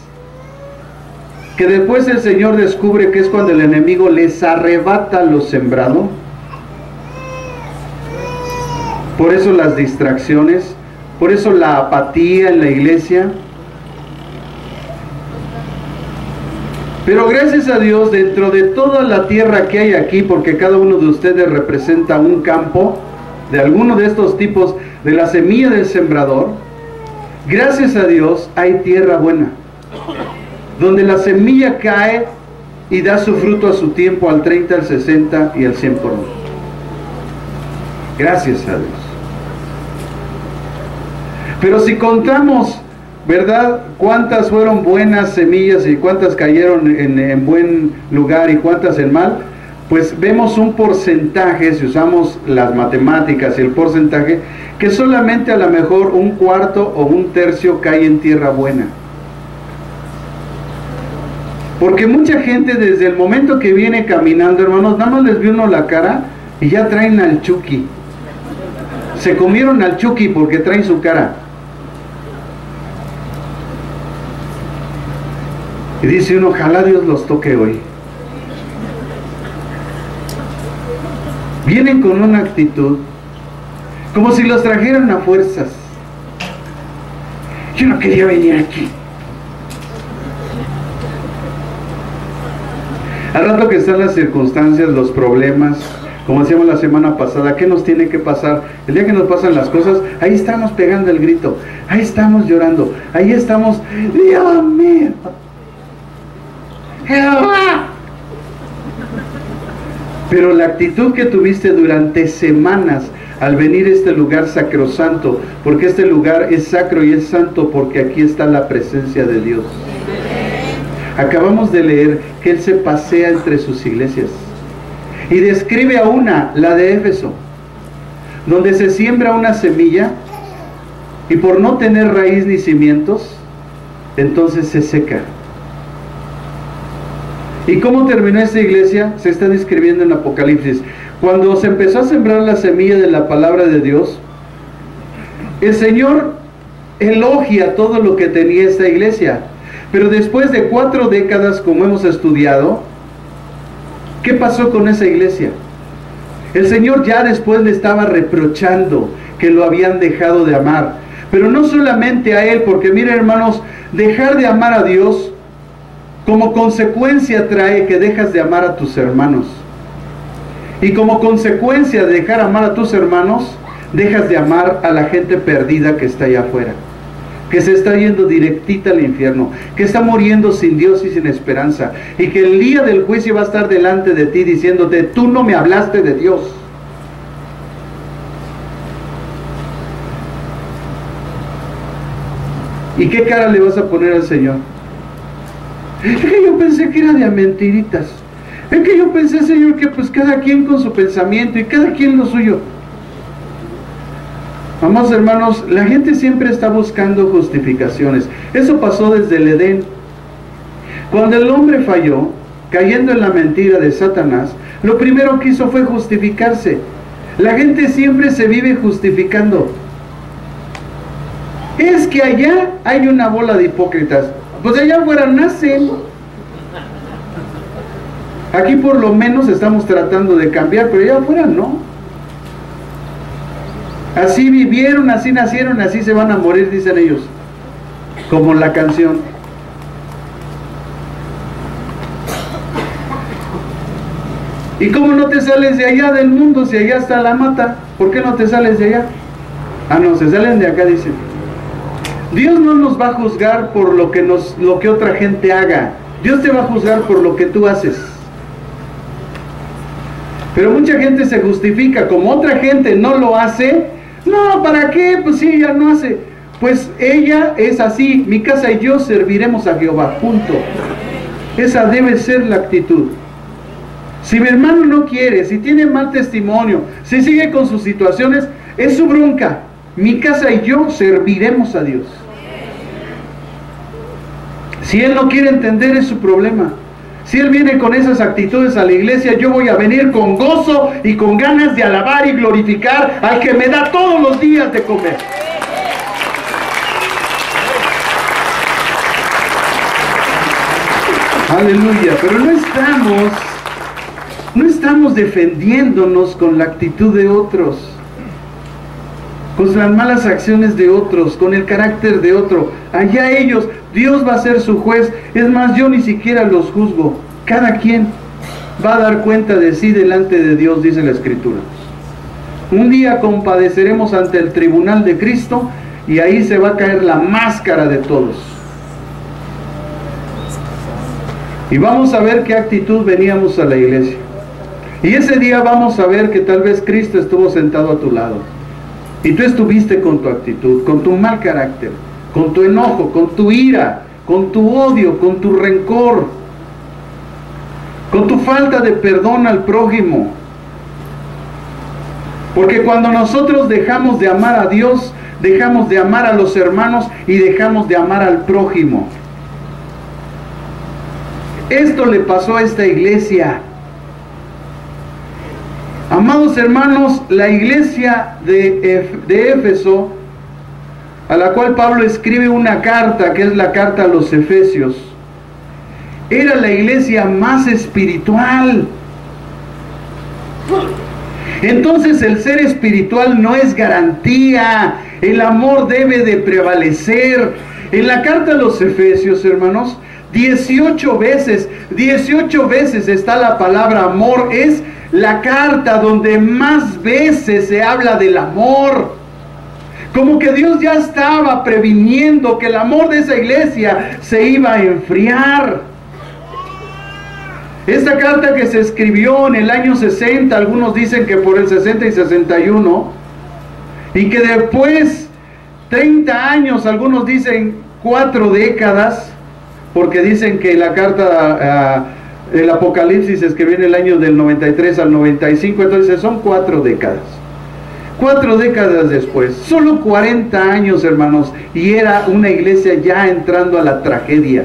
que después el Señor descubre que es cuando el enemigo les arrebata lo sembrado. Por eso las distracciones, por eso la apatía en la iglesia. Pero gracias a Dios, dentro de toda la tierra que hay aquí, porque cada uno de ustedes representa un campo de alguno de estos tipos de la semilla del sembrador, gracias a Dios hay tierra buena, donde la semilla cae y da su fruto a su tiempo, al 30, al 60 y al 100 por uno. Gracias a Dios. Pero si contamos, ¿verdad?, cuántas fueron buenas semillas y cuántas cayeron en buen lugar y cuántas en mal, pues vemos un porcentaje, si usamos las matemáticas y el porcentaje, que solamente a lo mejor un cuarto o un tercio cae en tierra buena. Porque mucha gente desde el momento que viene caminando, hermanos, nada más les ve uno la cara y ya traen al Chucky. Se comieron al Chucky porque traen su cara. Y dice uno, ojalá Dios los toque hoy. Vienen con una actitud como si los trajeran a fuerzas. Yo no quería venir aquí. Al rato que están las circunstancias, los problemas, como decíamos la semana pasada, ¿qué nos tiene que pasar? El día que nos pasan las cosas, ahí estamos pegando el grito, ahí estamos llorando, ahí estamos, Dios mío, Jehová. Pero la actitud que tuviste durante semanas al venir a este lugar sacrosanto, porque este lugar es sacro y es santo porque aquí está la presencia de Dios. Acabamos de leer que Él se pasea entre sus iglesias y describe a una, la de Éfeso, donde se siembra una semilla y por no tener raíz ni cimientos, entonces se seca. ¿Y cómo terminó esta iglesia? Se está describiendo en Apocalipsis. Cuando se empezó a sembrar la semilla de la palabra de Dios, el Señor elogia todo lo que tenía esta iglesia. Pero después de 4 décadas, como hemos estudiado, ¿qué pasó con esa iglesia? El Señor ya después le estaba reprochando que lo habían dejado de amar. Pero no solamente a Él, porque miren, hermanos, dejar de amar a Dios como consecuencia trae que dejas de amar a tus hermanos. Y como consecuencia de dejar amar a tus hermanos, dejas de amar a la gente perdida que está allá afuera, que se está yendo directita al infierno, que está muriendo sin Dios y sin esperanza, y que el día del juicio va a estar delante de ti diciéndote, tú no me hablaste de Dios. ¿Y qué cara le vas a poner al Señor? Es que yo pensé que era de a mentiritas. Es que yo pensé, Señor, que pues cada quien con su pensamiento y cada quien lo suyo. Amados hermanos, la gente siempre está buscando justificaciones. Eso pasó desde el Edén. Cuando el hombre falló, cayendo en la mentira de Satanás, lo primero que hizo fue justificarse. La gente siempre se vive justificando. Es que allá hay una bola de hipócritas. Pues allá afuera nacen. Aquí por lo menos estamos tratando de cambiar, pero allá afuera no. Así vivieron, así nacieron, así se van a morir, dicen ellos. Como la canción. ¿Y cómo no te sales de allá del mundo si allá está la mata? ¿Por qué no te sales de allá? Ah, no, se salen de acá, dicen. Dios no nos va a juzgar por lo que otra gente haga. Dios te va a juzgar por lo que tú haces. Pero mucha gente se justifica, como otra gente no lo hace, no, ¿para qué? Pues sí, ella no hace. Pues ella es así, mi casa y yo serviremos a Jehová, punto. Esa debe ser la actitud. Si mi hermano no quiere, si tiene mal testimonio, si sigue con sus situaciones, es su bronca. Mi casa y yo serviremos a Dios. Si él no quiere entender, es su problema. Si él viene con esas actitudes a la iglesia, yo voy a venir con gozo y con ganas de alabar y glorificar al que me da todos los días de comer. Aleluya, pero no estamos defendiéndonos con la actitud de otros, con las malas acciones de otros, con el carácter de otro. Allá ellos, Dios va a ser su juez. Es más, yo ni siquiera los juzgo. Cada quien va a dar cuenta de sí delante de Dios, dice la Escritura. Un día compadeceremos ante el tribunal de Cristo y ahí se va a caer la máscara de todos. Y vamos a ver qué actitud veníamos a la iglesia. Y ese día vamos a ver que tal vez Cristo estuvo sentado a tu lado. Y tú estuviste con tu actitud, con tu mal carácter, con tu enojo, con tu ira, con tu odio, con tu rencor, con tu falta de perdón al prójimo. Porque cuando nosotros dejamos de amar a Dios, dejamos de amar a los hermanos y dejamos de amar al prójimo. Esto le pasó a esta iglesia. Amados hermanos, la iglesia de Éfeso, a la cual Pablo escribe una carta, que es la carta a los Efesios, era la iglesia más espiritual. Entonces el ser espiritual no es garantía, el amor debe de prevalecer. En la carta a los Efesios, hermanos, 18 veces está la palabra amor. Es la carta donde más veces se habla del amor. Como que Dios ya estaba previniendo que el amor de esa iglesia se iba a enfriar. Esta carta que se escribió en el año 60, algunos dicen que por el 60 y 61, y que después 30 años, algunos dicen 4 décadas, porque dicen que la carta el Apocalipsis se escribió en el año del 93 al 95, entonces son 4 décadas. 4 décadas después, solo 40 años, hermanos, y era una iglesia ya entrando a la tragedia.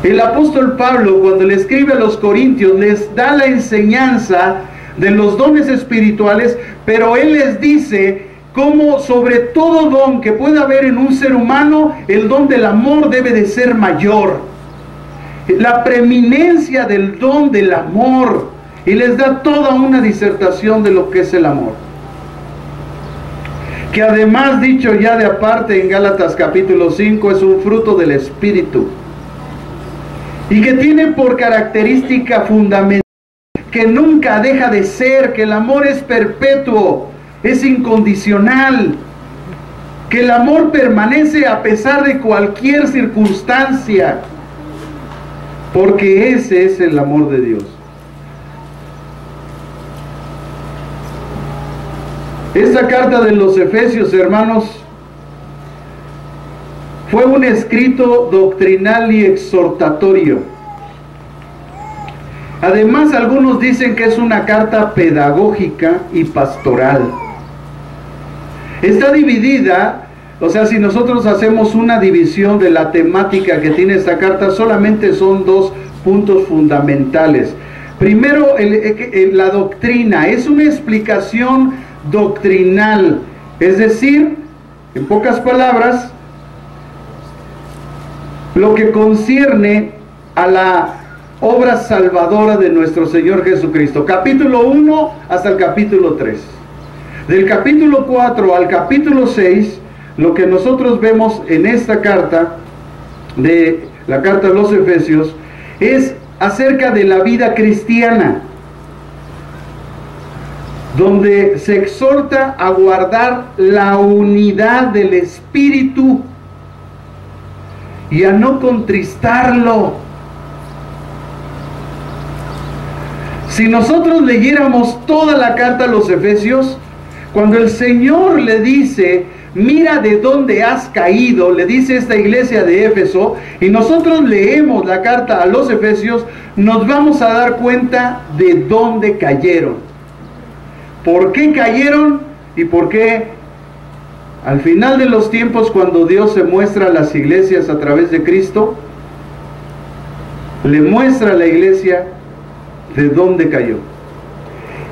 El apóstol Pablo, cuando le escribe a los corintios, les da la enseñanza de los dones espirituales, pero él les dice cómo sobre todo don que pueda haber en un ser humano, el don del amor debe de ser mayor. La preeminencia del don del amor. Y les da toda una disertación de lo que es el amor. Que además, dicho ya de aparte en Gálatas capítulo 5, es un fruto del Espíritu. Y que tiene por característica fundamental que nunca deja de ser, que el amor es perpetuo, es incondicional, que el amor permanece a pesar de cualquier circunstancia, porque ese es el amor de Dios. Esta carta de los Efesios, hermanos, fue un escrito doctrinal y exhortatorio. Además, algunos dicen que es una carta pedagógica y pastoral. Está dividida, o sea, si nosotros hacemos una división de la temática que tiene esta carta, solamente son 2 puntos fundamentales. Primero, la doctrina, es una explicación doctrinal, es decir, en pocas palabras, lo que concierne a la obra salvadora de nuestro Señor Jesucristo. Capítulo 1 hasta el capítulo 3. Del capítulo 4 al capítulo 6, lo que nosotros vemos en esta carta, de la carta a los Efesios, es acerca de la vida cristiana, donde se exhorta a guardar la unidad del Espíritu y a no contristarlo. Si nosotros leyéramos toda la carta a los Efesios, cuando el Señor le dice, mira de dónde has caído, le dice esta iglesia de Éfeso, y nosotros leemos la carta a los Efesios, nos vamos a dar cuenta de dónde cayeron, por qué cayeron y por qué al final de los tiempos, cuando Dios se muestra a las iglesias a través de Cristo, le muestra a la iglesia de dónde cayó.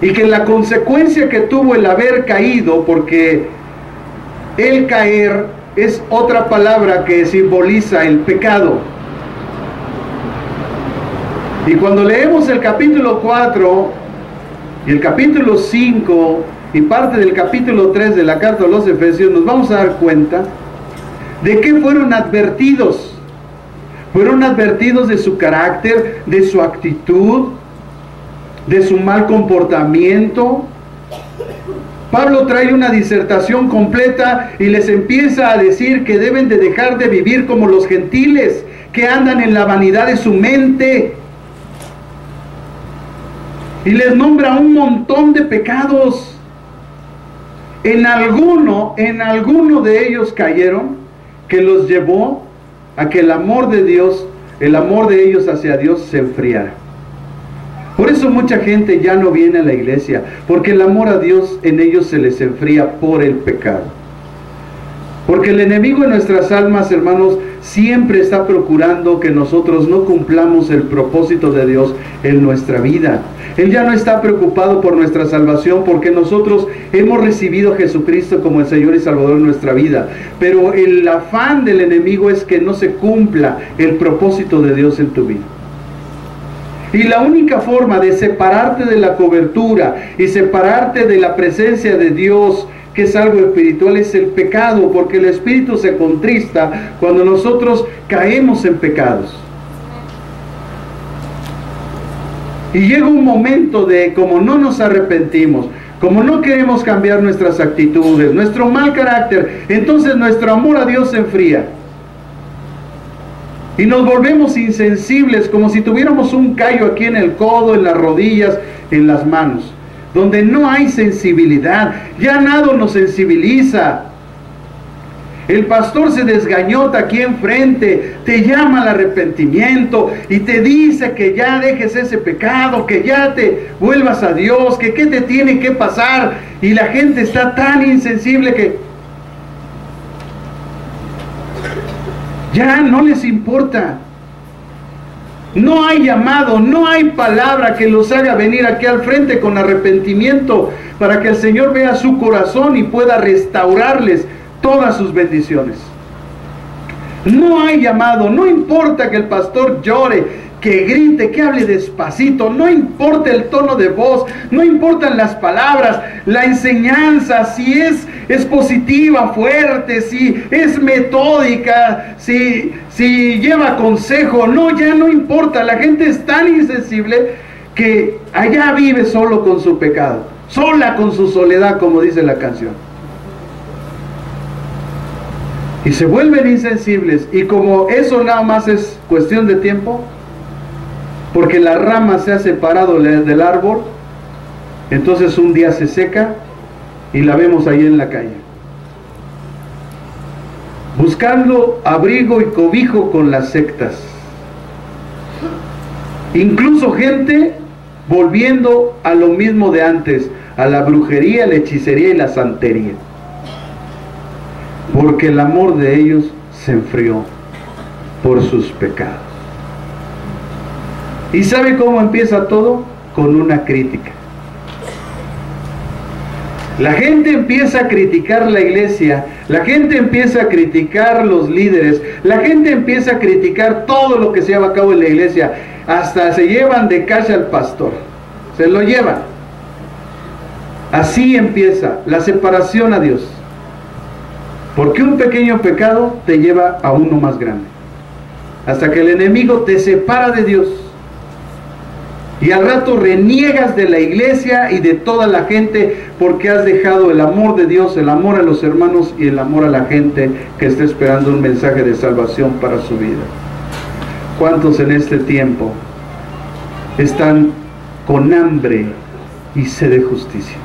Y que la consecuencia que tuvo el haber caído, porque el caer es otra palabra que simboliza el pecado. Y cuando leemos el capítulo 4 y el capítulo 5 y parte del capítulo 3 de la carta a los Efesios, nos vamos a dar cuenta de que fueron advertidos. Fueron advertidos de su carácter, de su actitud, de su mal comportamiento. Pablo trae una disertación completa y les empieza a decir que deben de dejar de vivir como los gentiles, que andan en la vanidad de su mente. Y les nombra un montón de pecados. En alguno de ellos cayeron, que los llevó a que el amor de Dios, el amor de ellos hacia Dios se enfriara. Por eso mucha gente ya no viene a la iglesia, porque el amor a Dios en ellos se les enfría por el pecado. Porque el enemigo de nuestras almas, hermanos, siempre está procurando que nosotros no cumplamos el propósito de Dios en nuestra vida. Él ya no está preocupado por nuestra salvación, porque nosotros hemos recibido a Jesucristo como el Señor y Salvador en nuestra vida. Pero el afán del enemigo es que no se cumpla el propósito de Dios en tu vida. Y la única forma de separarte de la cobertura y separarte de la presencia de Dios, que es algo espiritual, es el pecado, porque el espíritu se contrista cuando nosotros caemos en pecados. Y llega un momento de, como no nos arrepentimos, como no queremos cambiar nuestras actitudes, nuestro mal carácter, entonces nuestro amor a Dios se enfría. Y nos volvemos insensibles, como si tuviéramos un callo aquí en el codo, en las rodillas, en las manos, donde no hay sensibilidad. Ya nada nos sensibiliza. El pastor se desgañota aquí enfrente, te llama al arrepentimiento y te dice que ya dejes ese pecado, que ya te vuelvas a Dios, que qué te tiene que pasar. Y la gente está tan insensible que ya no les importa. No hay llamado, no hay palabra que los haga venir aquí al frente con arrepentimiento para que el Señor vea su corazón y pueda restaurarles todas sus bendiciones. No hay llamado, no importa que el pastor llore, que grite, que hable despacito, no importa el tono de voz, no importan las palabras, la enseñanza, si es positiva, fuerte, si es metódica, si lleva consejo, no, ya no importa. La gente es tan insensible que allá vive solo con su pecado, sola con su soledad, como dice la canción. Y se vuelven insensibles, y como eso nada más es cuestión de tiempo, porque la rama se ha separado del árbol, entonces un día se seca y la vemos ahí en la calle, buscando abrigo y cobijo con las sectas. Incluso gente volviendo a lo mismo de antes, a la brujería, la hechicería y la santería, porque el amor de ellos se enfrió por sus pecados. ¿Y sabe cómo empieza todo? Con una crítica. La gente empieza a criticar la iglesia, la gente empieza a criticar los líderes, la gente empieza a criticar todo lo que se lleva a cabo en la iglesia, hasta se llevan de calle al pastor, se lo llevan. Así empieza la separación a Dios, porque un pequeño pecado te lleva a uno más grande, hasta que el enemigo te separa de Dios. Y al rato reniegas de la iglesia y de toda la gente porque has dejado el amor de Dios, el amor a los hermanos y el amor a la gente que está esperando un mensaje de salvación para su vida. ¿Cuántos en este tiempo están con hambre y sed de justicia?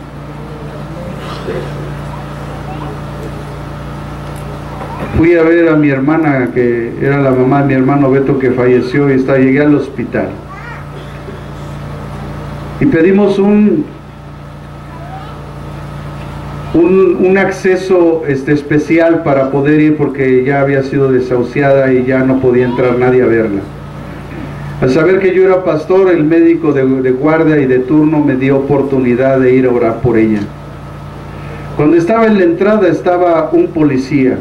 Fui a ver a mi hermana, que era la mamá de mi hermano Beto, que falleció, y llegué al hospital. Y pedimos un acceso especial para poder ir, porque ya había sido desahuciada y ya no podía entrar nadie a verla. Al saber que yo era pastor, el médico de guardia y de turno me dio oportunidad de ir a orar por ella. Cuando estaba en la entrada estaba un policía,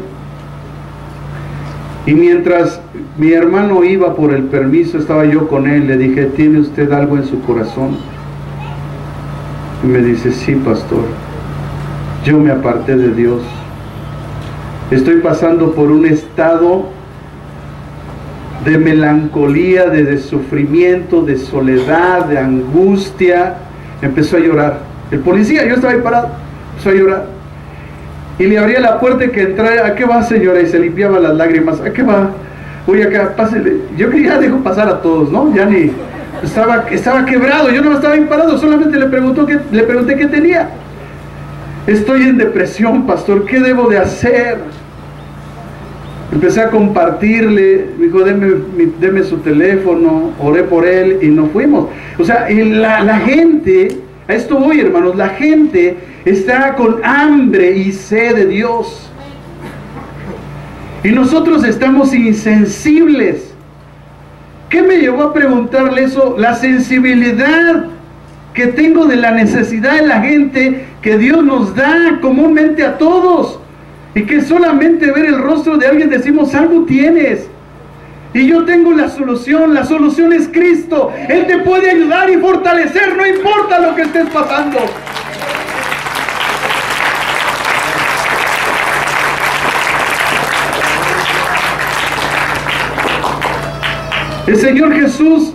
y mientras mi hermano iba por el permiso, estaba yo con él. Le dije: ¿tiene usted algo en su corazón? Y me dice: sí, pastor, yo me aparté de Dios, estoy pasando por un estado de melancolía, de sufrimiento, de soledad, de angustia. Empezó a llorar el policía, yo estaba ahí parado, empezó a llorar, y le abría la puerta y que entrara. ¿A qué va, señora? Y se limpiaba las lágrimas. ¿A qué va? Oye, acá, pásele. Yo que ya dejo pasar a todos, ¿no? Ya ni... Estaba quebrado, yo no estaba ahí parado, solamente le pregunté qué tenía. Estoy en depresión, pastor, ¿qué debo de hacer? Empecé a compartirle, me dijo: deme su teléfono, oré por él y nos fuimos. O sea, y la gente, a esto voy, hermanos, la gente está con hambre y sed de Dios. Y nosotros estamos insensibles. ¿Qué me llevó a preguntarle eso? La sensibilidad que tengo de la necesidad de la gente que Dios nos da comúnmente a todos, y que solamente ver el rostro de alguien decimos: algo tienes. Y yo tengo la solución es Cristo. Él te puede ayudar y fortalecer, no importa lo que estés pasando. El Señor Jesús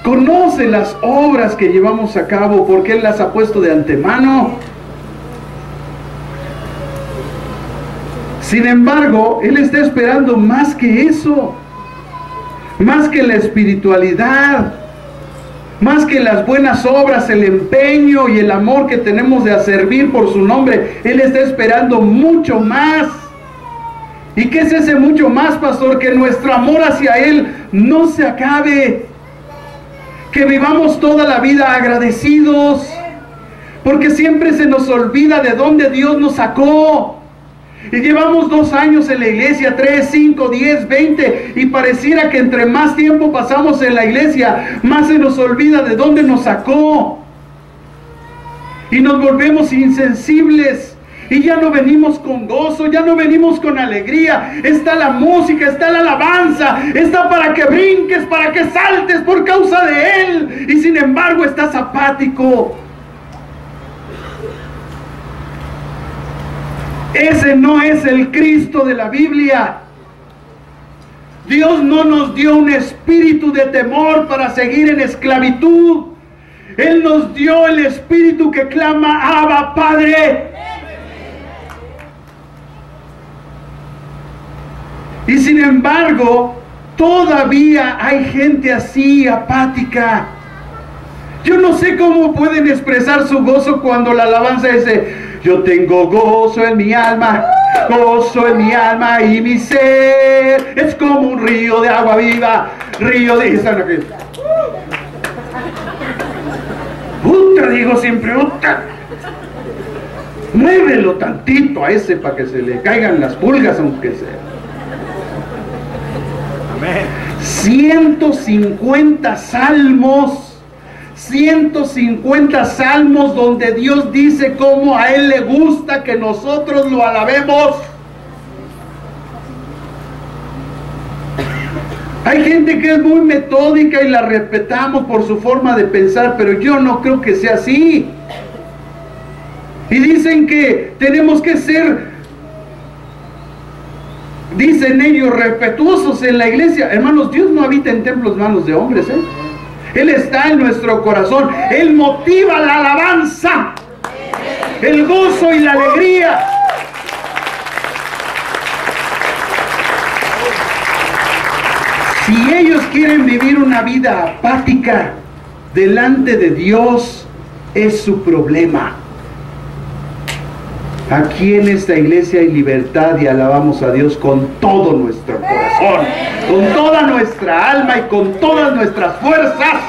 conoce las obras que llevamos a cabo porque Él las ha puesto de antemano. Sin embargo, Él está esperando más que eso, más que la espiritualidad, más que las buenas obras, el empeño y el amor que tenemos de servir por su nombre. Él está esperando mucho más. ¿Y qué es ese mucho más, pastor? Que nuestro amor hacia Él no se acabe, que vivamos toda la vida agradecidos, porque siempre se nos olvida de dónde Dios nos sacó. Y llevamos 2 años en la iglesia, 3, 5, 10, 20, y pareciera que entre más tiempo pasamos en la iglesia, más se nos olvida de dónde nos sacó, y nos volvemos insensibles. Y ya no venimos con gozo, ya no venimos con alegría. Está la música, está la alabanza, está para que brinques, para que saltes por causa de Él. Y sin embargo estás apático. Ese no es el Cristo de la Biblia. Dios no nos dio un espíritu de temor para seguir en esclavitud. Él nos dio el espíritu que clama: Abba, Padre. Y sin embargo, todavía hay gente así, apática. Yo no sé cómo pueden expresar su gozo cuando la alabanza dice: yo tengo gozo en mi alma y mi ser es como un río de agua viva, río de... Puta, digo siempre, puta. Muévelo tantito a ese para que se le caigan las pulgas, aunque sea. 150 salmos, 150 salmos donde Dios dice cómo a Él le gusta que nosotros lo alabemos. Hay gente que es muy metódica y la respetamos por su forma de pensar, pero yo no creo que sea así. Y dicen que tenemos que ser, dicen ellos, respetuosos en la iglesia. Hermanos, Dios no habita en templos manos de hombres, Él está en nuestro corazón. Él motiva la alabanza, el gozo y la alegría. Si ellos quieren vivir una vida apática delante de Dios, es su problema. Aquí en esta iglesia hay libertad y alabamos a Dios con todo nuestro corazón, con toda nuestra alma y con todas nuestras fuerzas.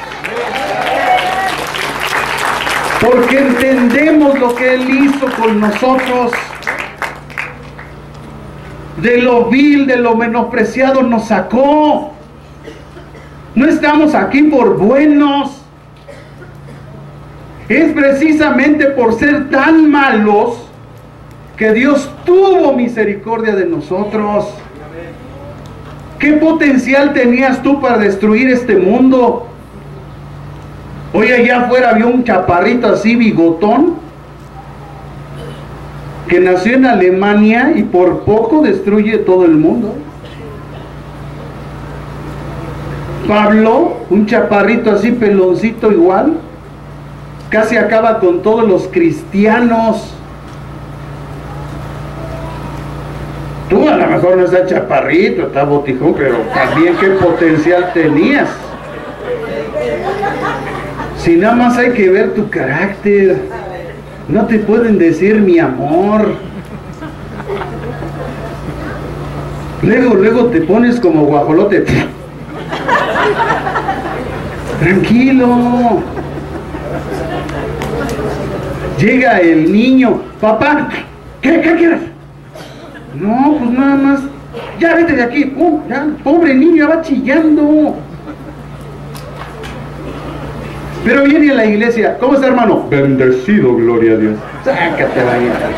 Porque entendemos lo que Él hizo con nosotros. De lo vil, de lo menospreciado nos sacó. No estamos aquí por buenos. Es precisamente por ser tan malos que Dios tuvo misericordia de nosotros. ¿Qué potencial tenías tú para destruir este mundo? Hoy allá afuera había un chaparrito así bigotón que nació en Alemania y por poco destruye todo el mundo. Pablo, un chaparrito así peloncito igual, casi acaba con todos los cristianos. Tú a lo mejor no estás chaparrito, estás botijón, pero también qué potencial tenías. Si nada más hay que ver tu carácter, no te pueden decir mi amor. Luego te pones como guajolote. Tranquilo. Llega el niño, papá, ¿qué quieres? No, pues nada más, ya vete de aquí. Ya, pobre niño, va chillando. Pero viene a la iglesia, ¿cómo está, hermano? Bendecido, gloria a Dios. Sácate la hija.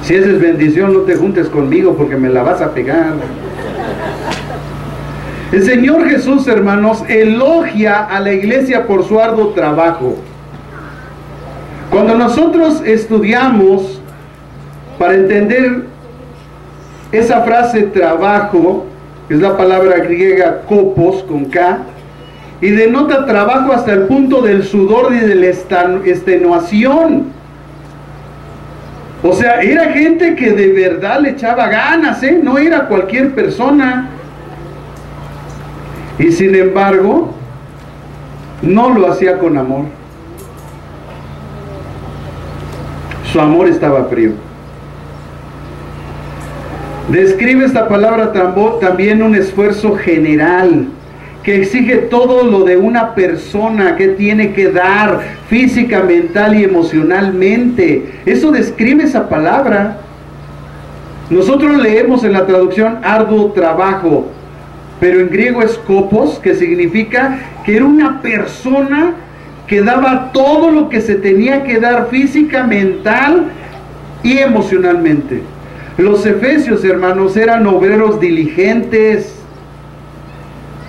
Si esa es bendición, no te juntes conmigo porque me la vas a pegar. El Señor Jesús, hermanos, elogia a la iglesia por su arduo trabajo. Cuando nosotros estudiamos para entender esa frase trabajo, que es la palabra griega kopos con K, y denota trabajo hasta el punto del sudor y de la extenuación. O sea, era gente que de verdad le echaba ganas, no era cualquier persona. Y sin embargo, no lo hacía con amor. Su amor estaba frío. Describe esta palabra también un esfuerzo general que exige todo lo de una persona que tiene que dar física, mental y emocionalmente. Eso describe esa palabra. Nosotros leemos en la traducción arduo trabajo, pero en griego es kopos, que significa que era una persona que daba todo lo que se tenía que dar física, mental y emocionalmente. Los efesios, hermanos, eran obreros diligentes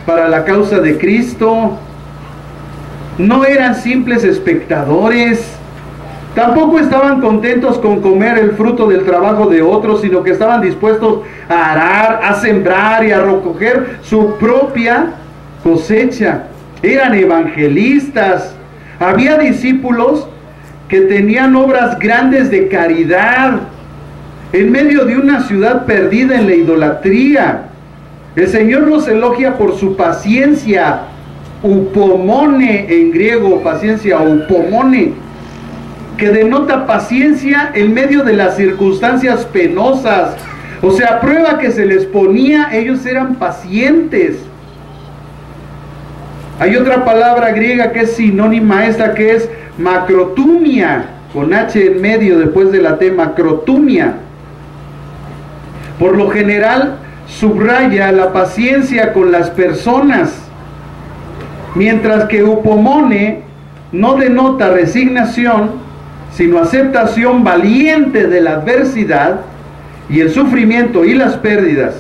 para la causa de Cristo. No eran simples espectadores. Tampoco estaban contentos con comer el fruto del trabajo de otros, sino que estaban dispuestos a arar, a sembrar y a recoger su propia cosecha. Eran evangelistas. Había discípulos que tenían obras grandes de caridad en medio de una ciudad perdida en la idolatría. El Señor los elogia por su paciencia, upomone en griego, paciencia, upomone, que denota paciencia en medio de las circunstancias penosas. O sea, prueba que se les ponía, ellos eran pacientes. Hay otra palabra griega que es sinónima a esta, que es macrotumia, con H en medio después de la T, macrotumia. Por lo general subraya la paciencia con las personas, mientras que upomone no denota resignación, sino aceptación valiente de la adversidad y el sufrimiento y las pérdidas.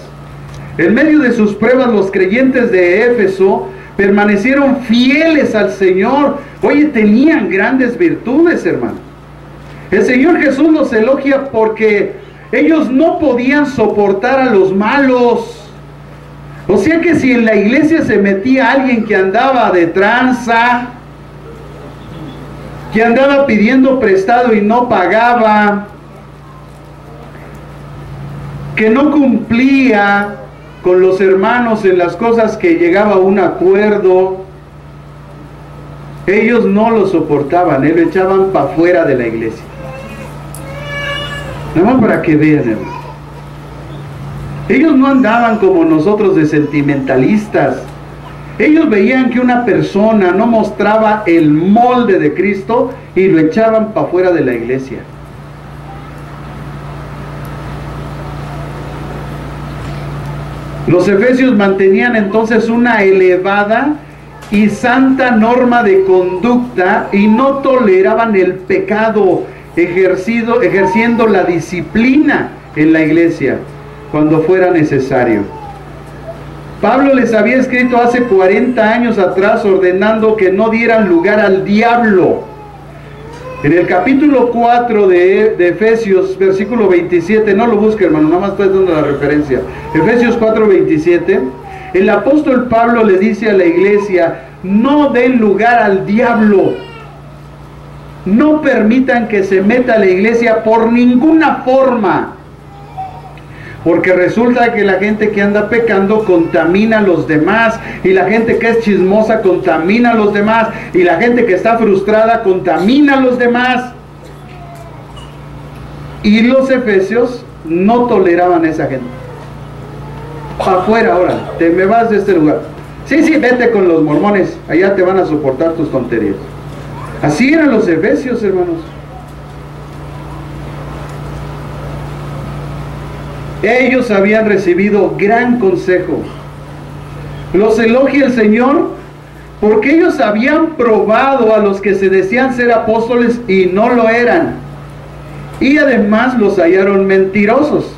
En medio de sus pruebas, los creyentes de Éfeso permanecieron fieles al Señor. Oye, tenían grandes virtudes, hermano. El Señor Jesús los elogia porque ellos no podían soportar a los malos. O sea que si en la iglesia se metía alguien que andaba de tranza, que andaba pidiendo prestado y no pagaba, que no cumplía con los hermanos en las cosas que llegaba a un acuerdo, ellos no lo soportaban, lo echaban para afuera de la iglesia. Nada más para que vean, hermano. Ellos no andaban como nosotros de sentimentalistas. Ellos veían que una persona no mostraba el molde de Cristo y lo echaban para afuera de la iglesia. Los efesios mantenían entonces una elevada y santa norma de conducta y no toleraban el pecado, ejerciendo la disciplina en la iglesia cuando fuera necesario. Pablo les había escrito hace 40 años atrás ordenando que no dieran lugar al diablo. En el capítulo 4 de Efesios, versículo 27, no lo busque, hermano, nada más estoy dando la referencia. Efesios 4, 27, el apóstol Pablo le dice a la iglesia: no den lugar al diablo. No permitan que se meta a la iglesia por ninguna forma. Porque resulta que la gente que anda pecando contamina a los demás, y la gente que es chismosa contamina a los demás, y la gente que está frustrada contamina a los demás. Y los efesios no toleraban a esa gente. Afuera ahora, te me vas de este lugar. Sí, vete con los mormones, allá te van a soportar tus tonterías. Así eran los efesios, hermanos. Ellos habían recibido gran consejo. Los elogia el Señor porque ellos habían probado a los que se decían ser apóstoles y no lo eran. Y además los hallaron mentirosos.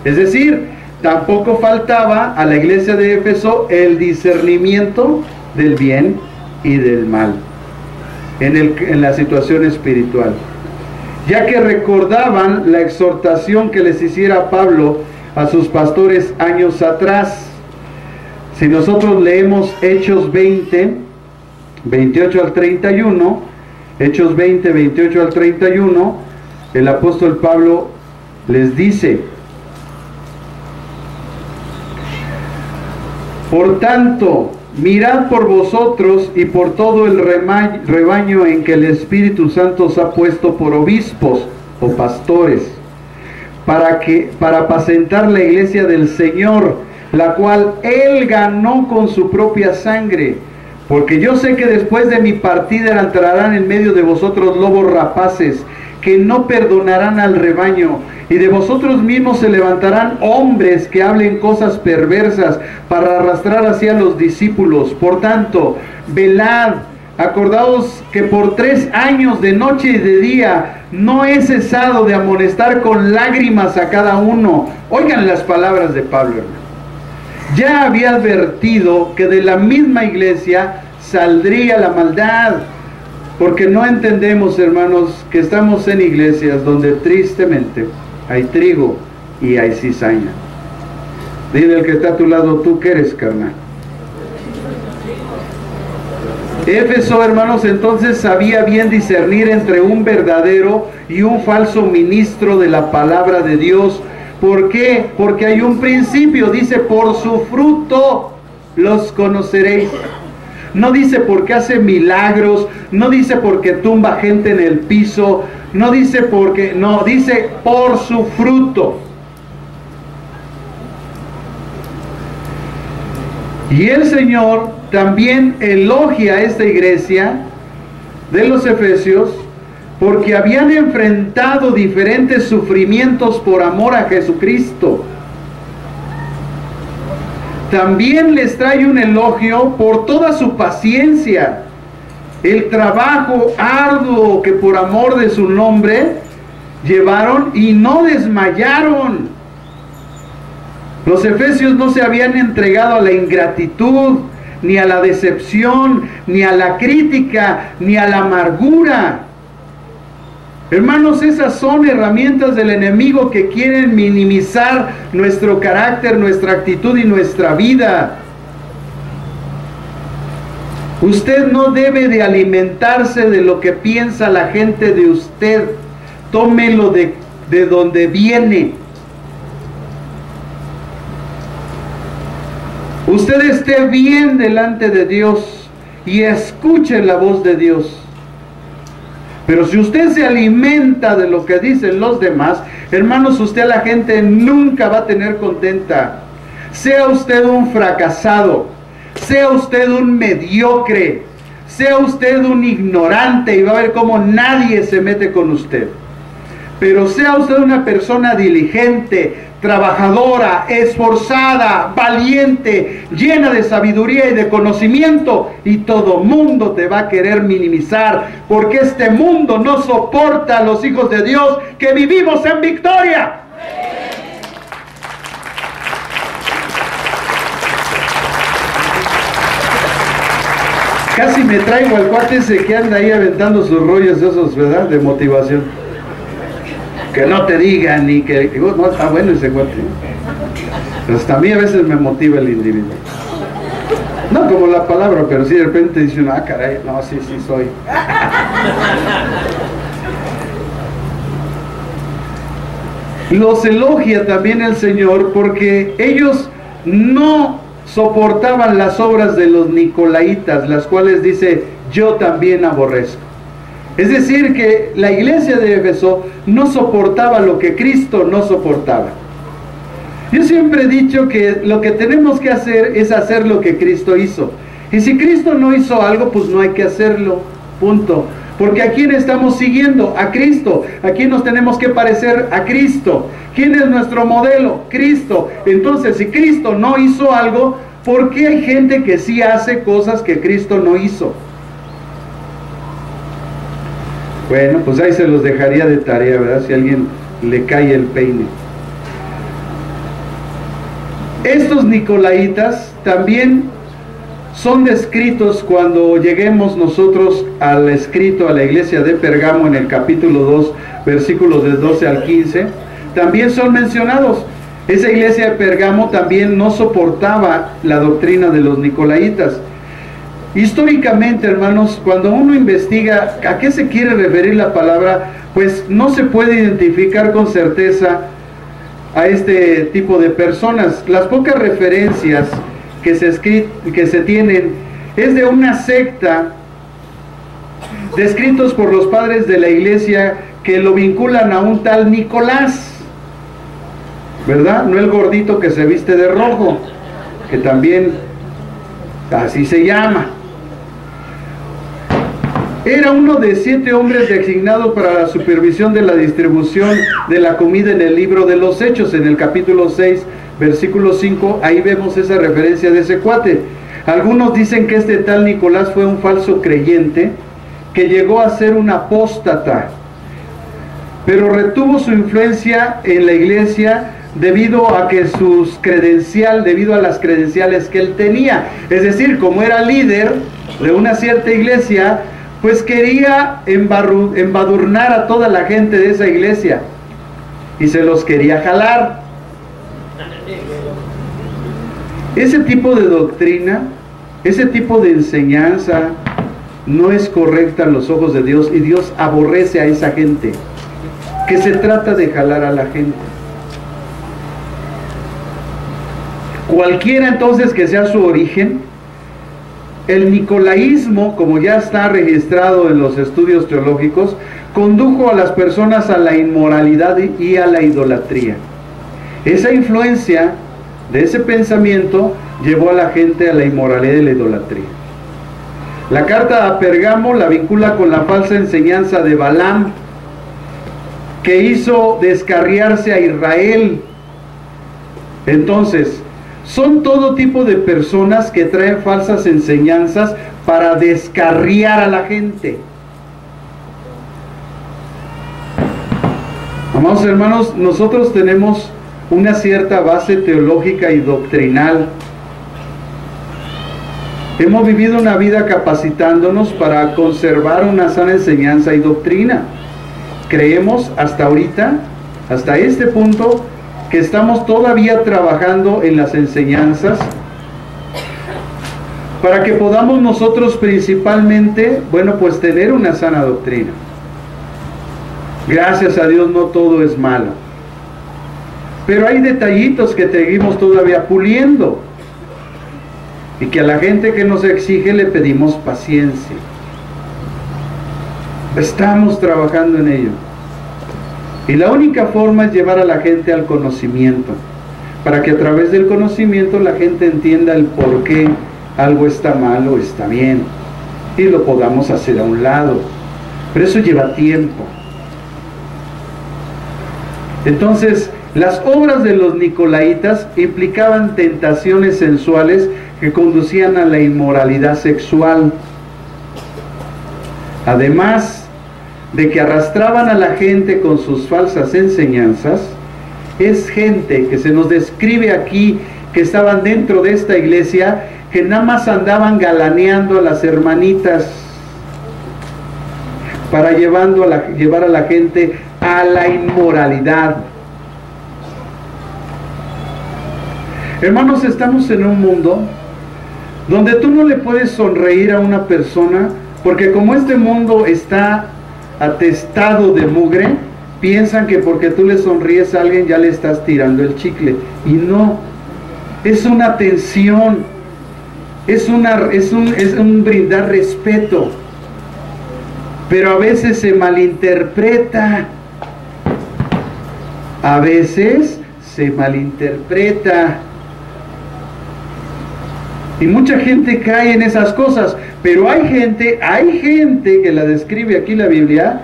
Es decir, tampoco faltaba a la iglesia de Éfeso el discernimiento del bien y del mal en la situación espiritual, ya que recordaban la exhortación que les hiciera Pablo a sus pastores años atrás. Si nosotros leemos Hechos 20, 28 al 31, Hechos 20, 28 al 31, el apóstol Pablo les dice: por tanto, mirad por vosotros y por todo el rebaño en que el Espíritu Santo os ha puesto por obispos o pastores, para apacentar la iglesia del Señor, la cual Él ganó con su propia sangre. Porque yo sé que después de mi partida entrarán en medio de vosotros lobos rapaces, que no perdonarán al rebaño, y de vosotros mismos se levantarán hombres que hablen cosas perversas para arrastrar hacia los discípulos. Por tanto, velad, acordaos que por 3 años de noche y de día no he cesado de amonestar con lágrimas a cada uno. Oigan las palabras de Pablo, hermano. Ya había advertido que de la misma iglesia saldría la maldad, porque no entendemos, hermanos, que estamos en iglesias donde tristemente hay trigo y hay cizaña. Dile al que está a tu lado: ¿tú qué eres, carnal? Éfeso, hermanos, entonces sabía bien discernir entre un verdadero y un falso ministro de la palabra de Dios. ¿Por qué? Porque hay un principio, dice: por su fruto los conoceréis. No dice porque hace milagros, no dice porque tumba gente en el piso, no dice porque, no, dice por su fruto. Y el Señor también elogia a esta iglesia de los Efesios porque habían enfrentado diferentes sufrimientos por amor a Jesucristo. También les trae un elogio por toda su paciencia, el trabajo arduo que por amor de su nombre llevaron y no desmayaron. Los efesios no se habían entregado a la ingratitud, ni a la decepción, ni a la crítica, ni a la amargura. Hermanos, esas son herramientas del enemigo que quieren minimizar nuestro carácter, nuestra actitud y nuestra vida. Usted no debe de alimentarse de lo que piensa la gente de usted. Tómelo de donde viene. Usted esté bien delante de Dios y escuche la voz de Dios. Pero si usted se alimenta de lo que dicen los demás, hermanos, usted a la gente nunca va a tener contenta. Sea usted un fracasado, sea usted un mediocre, sea usted un ignorante, y va a ver cómo nadie se mete con usted. Pero sea usted una persona diligente, trabajadora, esforzada, valiente, llena de sabiduría y de conocimiento, y todo mundo te va a querer minimizar, porque este mundo no soporta a los hijos de Dios que vivimos en victoria. Casi me traigo al cuate ese que anda ahí aventando sus rollos esos, ¿verdad?, de motivación. Que no te digan, ni que no, está bueno ese cuate. Hasta a mí a veces me motiva el individuo. No como la palabra, pero sí de repente dice uno, ah, caray, no, sí soy. Los elogia también el Señor porque ellos no soportaban las obras de los nicolaitas, las cuales dice, yo también aborrezco. Es decir, que la iglesia de Éfeso no soportaba lo que Cristo no soportaba. Yo siempre he dicho que lo que tenemos que hacer es hacer lo que Cristo hizo. Y si Cristo no hizo algo, pues no hay que hacerlo, punto. Porque ¿a quién estamos siguiendo? A Cristo. ¿A quién nos tenemos que parecer? A Cristo. ¿Quién es nuestro modelo? Cristo. Entonces, si Cristo no hizo algo, ¿por qué hay gente que sí hace cosas que Cristo no hizo? Bueno, pues ahí se los dejaría de tarea, ¿verdad? Si a alguien le cae el peine. Estos nicolaitas también son descritos cuando lleguemos nosotros al escrito a la iglesia de Pergamo en el capítulo 2, versículos del 12 al 15. También son mencionados. Esa iglesia de Pergamo también no soportaba la doctrina de los nicolaitas. Históricamente, hermanos, cuando uno investiga a qué se quiere referir la palabra, pues no se puede identificar con certeza a este tipo de personas. Las pocas referencias que se tienen es de una secta descritos por los padres de la iglesia que lo vinculan a un tal Nicolás, ¿verdad? No el gordito que se viste de rojo, que también así se llama. Era uno de 7 hombres designados para la supervisión de la distribución de la comida en el libro de los Hechos, en el capítulo 6, versículo 5, ahí vemos esa referencia de ese cuate. Algunos dicen que este tal Nicolás fue un falso creyente que llegó a ser un apóstata, pero retuvo su influencia en la iglesia debido a las credenciales que él tenía. Es decir, como era líder de una cierta iglesia, pues quería embadurnar a toda la gente de esa iglesia y se los quería jalar. Ese tipo de doctrina, ese tipo de enseñanza no es correcta en los ojos de Dios, y Dios aborrece a esa gente que se trata de jalar a la gente. Cualquiera entonces que sea su origen, el nicolaísmo, como ya está registrado en los estudios teológicos, condujo a las personas a la inmoralidad y a la idolatría. Esa influencia de ese pensamiento llevó a la gente a la inmoralidad y la idolatría. La carta a Pergamo la vincula con la falsa enseñanza de Balaam, que hizo descarriarse a Israel. Entonces, son todo tipo de personas que traen falsas enseñanzas para descarriar a la gente. Amados hermanos, nosotros tenemos una cierta base teológica y doctrinal. Hemos vivido una vida capacitándonos para conservar una sana enseñanza y doctrina. creemos hasta ahorita, hasta este punto, que estamos todavía trabajando en las enseñanzas para que podamos nosotros principalmente, bueno, pues tener una sana doctrina. Gracias a Dios no todo es malo, pero hay detallitos que seguimos todavía puliendo y que a la gente que nos exige le pedimos paciencia. Estamos trabajando en ello. Y la única forma es llevar a la gente al conocimiento, para que a través del conocimiento la gente entienda el por qué algo está mal o está bien, y lo podamos hacer a un lado. Pero eso lleva tiempo. Entonces, las obras de los Nicolaitas implicaban tentaciones sensuales que conducían a la inmoralidad sexual. Además de que arrastraban a la gente con sus falsas enseñanzas, es gente que se nos describe aquí, que estaban dentro de esta iglesia, que nada más andaban galaneando a las hermanitas para llevar a la gente a la inmoralidad. Hermanos, estamos en un mundo donde tú no le puedes sonreír a una persona, porque como este mundo está atestado de mugre, piensan que porque tú le sonríes a alguien ya le estás tirando el chicle, y no, es una atención, es un brindar respeto, pero a veces se malinterpreta, y mucha gente cae en esas cosas. Pero hay gente que la describe aquí la Biblia,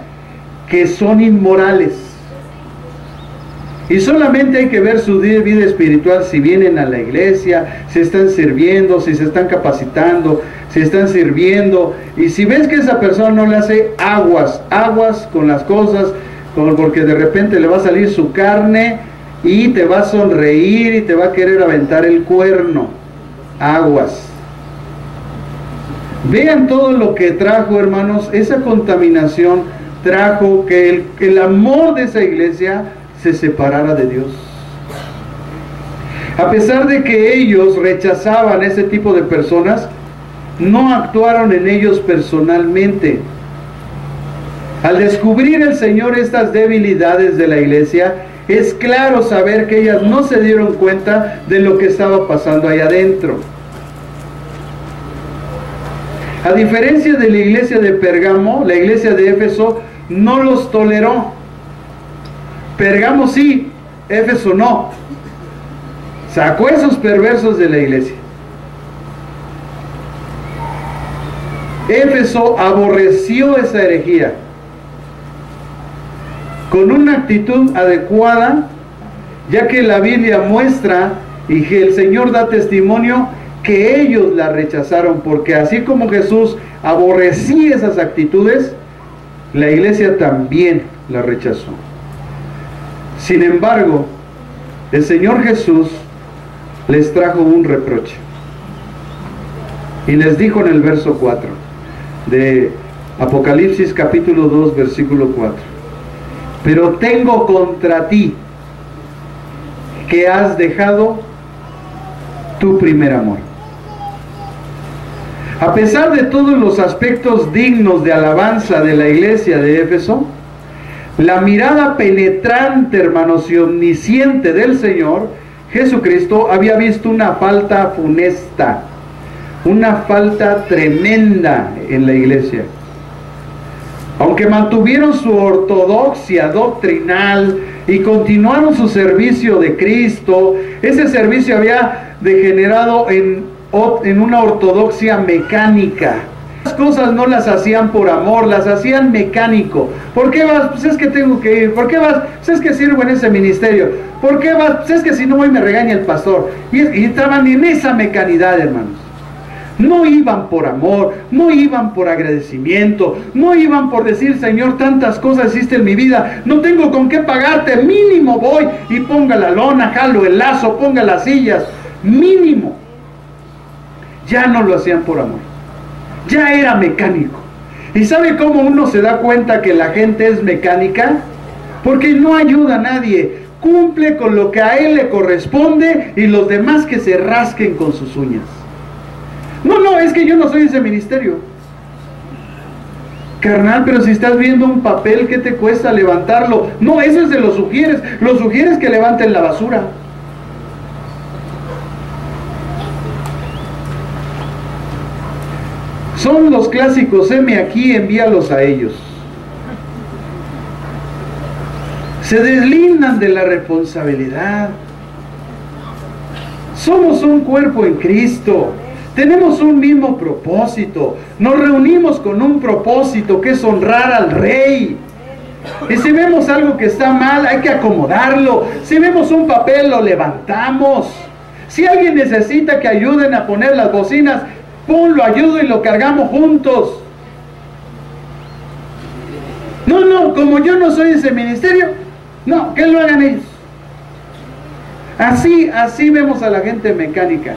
que son inmorales. Y solamente hay que ver su vida espiritual, si vienen a la iglesia, si están sirviendo, si se están capacitando, si están sirviendo. Y si ves que esa persona no le hace aguas con las cosas, porque de repente le va a salir su carne y te va a sonreír y te va a querer aventar el cuerno. Aguas. Vean todo lo que trajo, hermanos. Esa contaminación trajo que el amor de esa iglesia se separara de Dios. A pesar de que ellos rechazaban ese tipo de personas, no actuaron en ellos personalmente. Al descubrir el Señor estas debilidades de la iglesia, es claro saber que ellas no se dieron cuenta de lo que estaba pasando ahí adentro. A diferencia de la iglesia de Pergamo, la iglesia de Éfeso no los toleró. Pergamo sí, Éfeso no. Sacó esos perversos de la iglesia. Éfeso aborreció esa herejía con una actitud adecuada, ya que la Biblia muestra y que el Señor da testimonio que ellos la rechazaron, porque así como Jesús aborrecía esas actitudes, la iglesia también la rechazó. Sin embargo, el Señor Jesús les trajo un reproche y les dijo en el verso 4 de Apocalipsis capítulo 2 versículo 4: pero tengo contra ti que has dejado tu primer amor. A pesar de todos los aspectos dignos de alabanza de la iglesia de Éfeso, la mirada penetrante, hermanos, y omnisciente del Señor Jesucristo había visto una falta funesta, una falta tremenda en la iglesia. Aunque mantuvieron su ortodoxia doctrinal y continuaron su servicio de Cristo, ese servicio había degenerado en una ortodoxia mecánica. Las cosas no las hacían por amor, las hacían mecánico. ¿Por qué vas? Pues es que tengo que ir. ¿Por qué vas? Pues es que sirvo en ese ministerio. ¿Por qué vas? Pues es que si no voy me regaña el pastor. Y estaban en esa mecanidad, hermanos. No iban por amor, no iban por agradecimiento, no iban por decir: Señor, tantas cosas hiciste en mi vida, no tengo con qué pagarte, mínimo voy y ponga la lona, jalo el lazo, ponga las sillas, mínimo. Ya no lo hacían por amor, ya era mecánico, ¿Y sabe cómo uno se da cuenta que la gente es mecánica? Porque no ayuda a nadie, cumple con lo que a él le corresponde y los demás que se rasquen con sus uñas. No, es que yo no soy ese ministerio. Carnal, pero si estás viendo un papel, ¿qué te cuesta levantarlo? No, eso es de los sugieres que levanten la basura. Son los clásicos, heme aquí, envíalos a ellos. Se deslindan de la responsabilidad. Somos un cuerpo en Cristo. Tenemos un mismo propósito. Nos reunimos con un propósito que es honrar al Rey. Y si vemos algo que está mal, hay que acomodarlo. Si vemos un papel, lo levantamos. Si alguien necesita que ayuden a poner las bocinas, ponlo, ayudo y lo cargamos juntos. No, como yo no soy ese ministerio, no, que lo hagan ellos. Así vemos a la gente mecánica.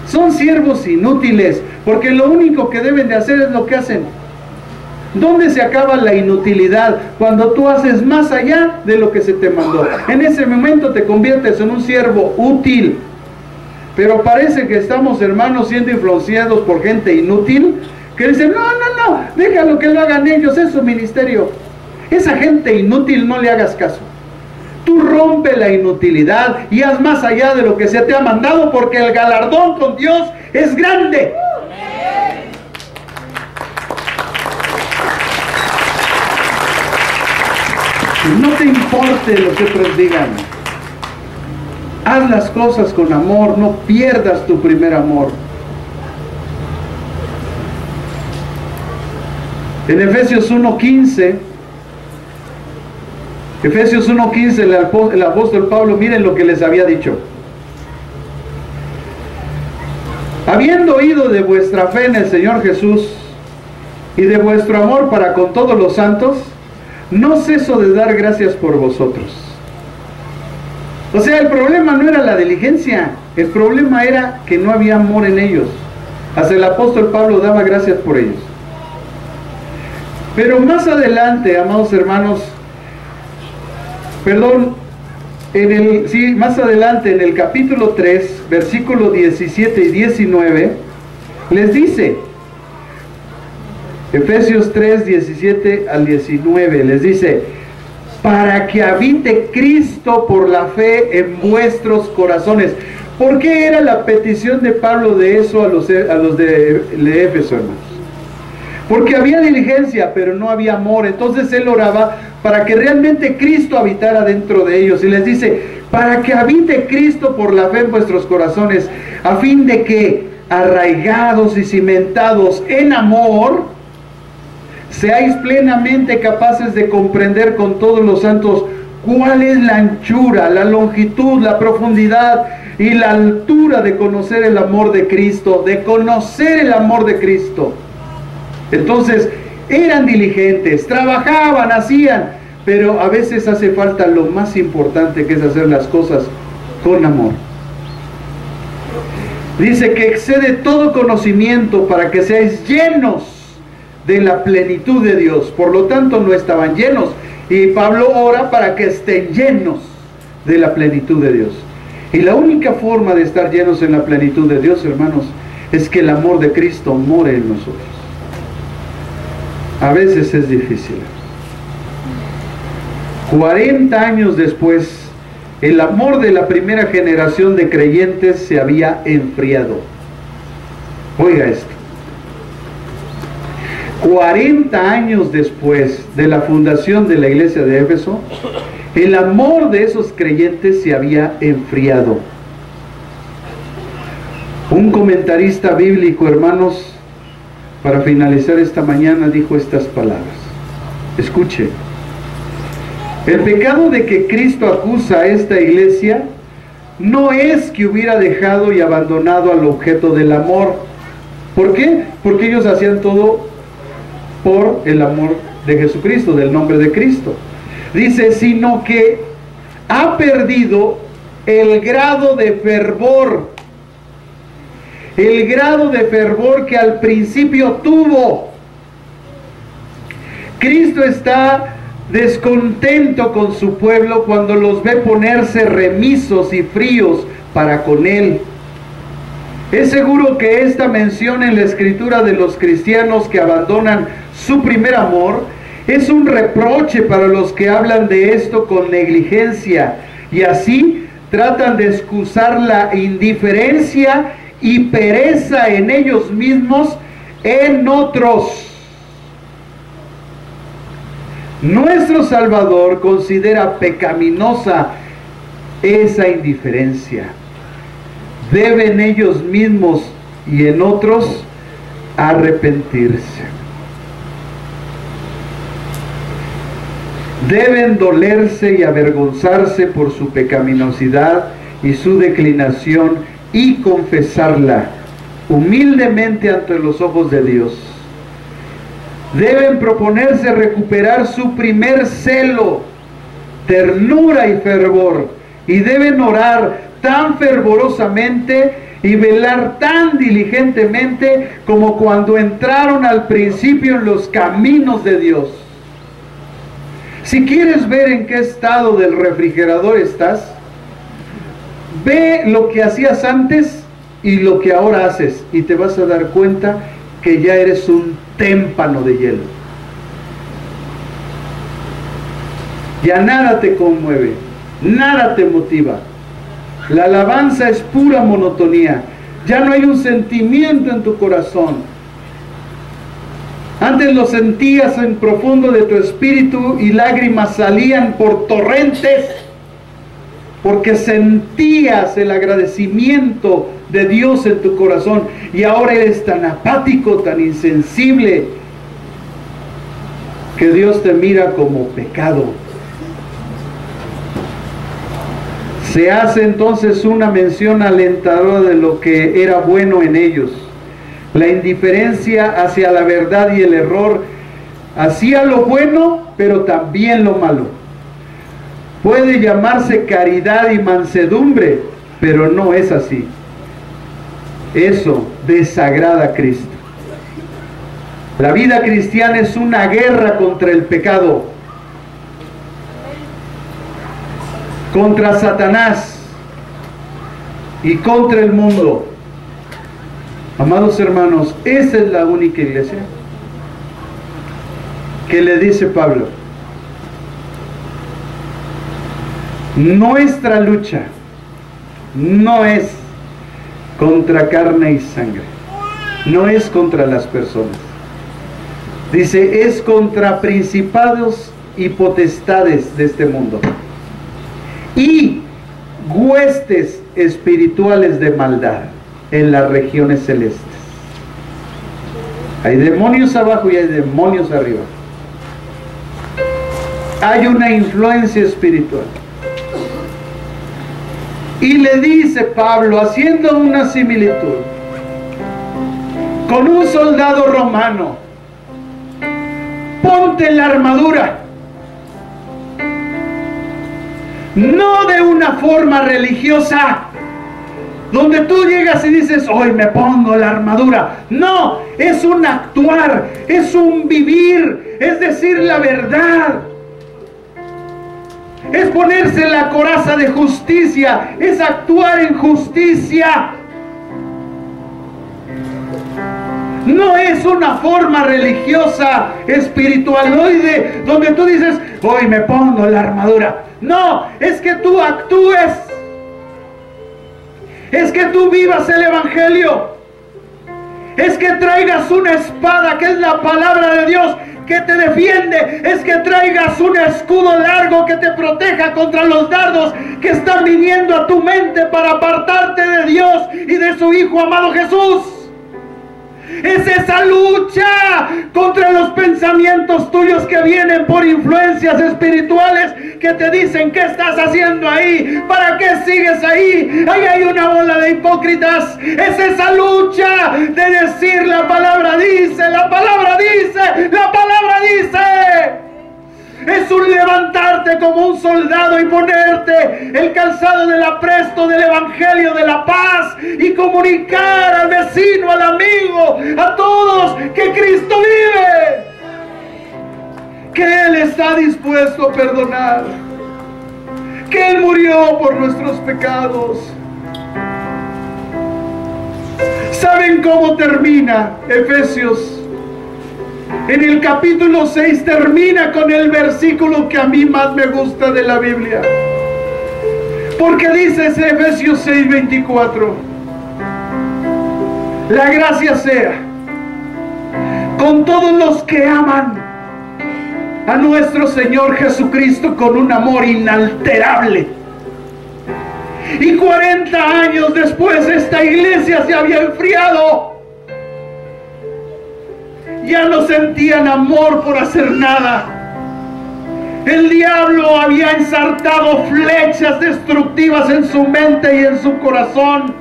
Son siervos inútiles, porque lo único que deben de hacer es lo que hacen. ¿Dónde se acaba la inutilidad? Cuando tú haces más allá de lo que se te mandó. En ese momento te conviertes en un siervo útil. Pero parece que estamos, hermanos, siendo influenciados por gente inútil, que dicen, no, déjalo que lo hagan ellos, es su ministerio. Esa gente inútil no le hagas caso. Tú rompe la inutilidad y haz más allá de lo que se te ha mandado, porque el galardón con Dios es grande. No te importe lo que otros digan. Haz las cosas con amor, no pierdas tu primer amor. En Efesios 1:15, el apóstol Pablo, miren lo que les había dicho. Habiendo oído de vuestra fe en el Señor Jesús y de vuestro amor para con todos los santos, no ceso de dar gracias por vosotros. O sea, el problema no era la diligencia, el problema era que no había amor en ellos. Hasta el apóstol Pablo daba gracias por ellos. Pero más adelante, amados hermanos, más adelante en el capítulo 3, versículos 17 y 19, les dice, Efesios 3, 17 al 19, les dice, para que habite Cristo por la fe en vuestros corazones. ¿Por qué era la petición de Pablo de eso a los de Éfeso, hermanos? Porque había diligencia, pero no había amor. Entonces él oraba para que realmente Cristo habitara dentro de ellos. Y les dice, para que habite Cristo por la fe en vuestros corazones, a fin de que, arraigados y cimentados en amor, seáis plenamente capaces de comprender con todos los santos cuál es la anchura, la longitud, la profundidad y la altura de conocer el amor de Cristo, de conocer el amor de Cristo. Entonces, eran diligentes, trabajaban, hacían, pero a veces hace falta lo más importante, que es hacer las cosas con amor. Dice que excede todo conocimiento para que seáis llenos de la plenitud de Dios. Por lo tanto, no estaban llenos. Y Pablo ora para que estén llenos de la plenitud de Dios. Y la única forma de estar llenos en la plenitud de Dios, hermanos, es que el amor de Cristo more en nosotros. A veces es difícil. 40 años después, el amor de la primera generación de creyentes se había enfriado. Oiga esto. 40 años después de la fundación de la iglesia de Éfeso, el amor de esos creyentes se había enfriado. Un comentarista bíblico, hermanos, para finalizar esta mañana, dijo estas palabras. Escuche. El pecado de que Cristo acusa a esta iglesia no es que hubiera dejado y abandonado al objeto del amor. ¿Por qué? Porque ellos hacían todo por el amor de Jesucristo, del nombre de Cristo. Dice, sino que ha perdido el grado de fervor. El grado de fervor que al principio tuvo. Cristo está descontento con su pueblo cuando los ve ponerse remisos y fríos para con Él. Es seguro que esta mención en la Escritura de los cristianos que abandonan su primer amor es un reproche para los que hablan de esto con negligencia y así tratan de excusar la indiferencia y pereza en ellos mismos en otros. Nuestro Salvador considera pecaminosa esa indiferencia. Deben ellos mismos y en otros arrepentirse. Deben dolerse y avergonzarse por su pecaminosidad y su declinación y confesarla humildemente ante los ojos de Dios. Deben proponerse recuperar su primer celo, ternura y fervor, y deben orar tan fervorosamente y velar tan diligentemente como cuando entraron al principio en los caminos de Dios. Si quieres ver en qué estado del refrigerador estás, ve lo que hacías antes y lo que ahora haces, y te vas a dar cuenta que ya eres un témpano de hielo. Ya nada te conmueve, nada te motiva. La alabanza es pura monotonía. Ya no hay un sentimiento en tu corazón. Antes lo sentías en profundo de tu espíritu y lágrimas salían por torrentes porque sentías el agradecimiento de Dios en tu corazón, y ahora eres tan apático, tan insensible, que Dios te mira como pecado. Se hace entonces una mención alentadora de lo que era bueno en ellos. La indiferencia hacia la verdad y el error hacía lo bueno, pero también lo malo. Puede llamarse caridad y mansedumbre, pero no es así. Eso desagrada a Cristo. La vida cristiana es una guerra contra el pecado, contra Satanás y contra el mundo. Amados hermanos, esa es la única iglesia que le dice Pablo: nuestra lucha no es contra carne y sangre, no es contra las personas. Dice, es contra principados y potestades de este mundo y huestes espirituales de maldad en las regiones celestes. Hay demonios abajo y hay demonios arriba. Hay una influencia espiritual. Y le dice Pablo, haciendo una similitud con un soldado romano: ponte la armadura, no de una forma religiosa, donde tú llegas y dices, hoy me pongo la armadura. No, es un actuar, es un vivir, es decir la verdad. Es ponerse la coraza de justicia, es actuar en justicia. No es una forma religiosa, espiritualoide, donde tú dices, hoy me pongo la armadura. No, es que tú actúes. Es que tú vivas el Evangelio. Es que traigas una espada, que es la palabra de Dios, que te defiende. Es que traigas un escudo largo que te proteja contra los dardos que están viniendo a tu mente para apartarte de Dios y de su Hijo amado Jesús. Es esa lucha contra los pensamientos tuyos que vienen por influencias espirituales que te dicen, ¿qué estás haciendo ahí? ¿Para qué sigues ahí? Ahí hay una bola de hipócritas. Es esa lucha de decir, la palabra dice, la palabra dice, la palabra dice. Es un levantarte como un soldado y ponerte el calzado del apresto del Evangelio de la paz y comunicar al vecino, al amigo, a todos que Cristo vive. que Él está dispuesto a perdonar, que Él murió por nuestros pecados. ¿Saben cómo termina Efesios? En el capítulo 6 termina con el versículo que a mí más me gusta de la Biblia. Porque dice Efesios 6:24: la gracia sea con todos los que aman a nuestro Señor Jesucristo con un amor inalterable. Y 40 años después esta iglesia se había enfriado. Ya no sentían amor por hacer nada. El diablo había ensartado flechas destructivas en su mente y en su corazón.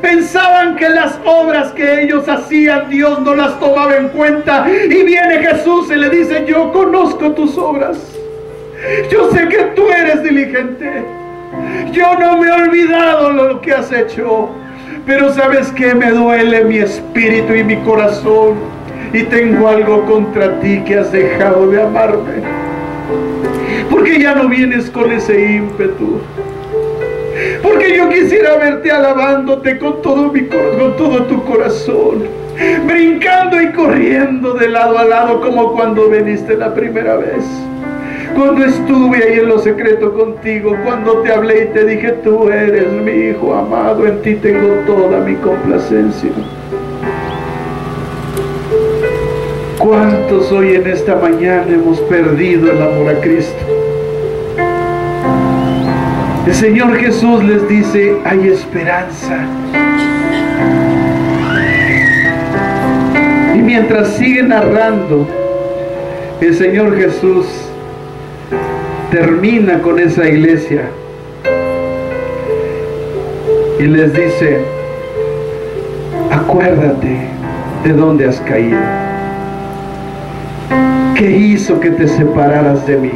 Pensaban que las obras que ellos hacían, Dios no las tomaba en cuenta. Y viene Jesús y le dice: yo conozco tus obras. Yo sé que tú eres diligente. Yo no me he olvidado lo que has hecho. Pero ¿sabes qué? Me duele mi espíritu y mi corazón. Y tengo algo contra ti, que has dejado de amarme. Porque ya no vienes con ese ímpetu. Porque yo quisiera verte alabándote con todo tu corazón, brincando y corriendo de lado a lado, como cuando viniste la primera vez. Cuando estuve ahí en lo secreto contigo, cuando te hablé y te dije: tú eres mi hijo amado, en ti tengo toda mi complacencia. ¿Cuántos hoy en esta mañana hemos perdido el amor a Cristo? El Señor Jesús les dice: hay esperanza. Y mientras sigue narrando, el Señor Jesús termina con esa iglesia y les dice: acuérdate de dónde has caído. ¿Qué hizo que te separaras de mí?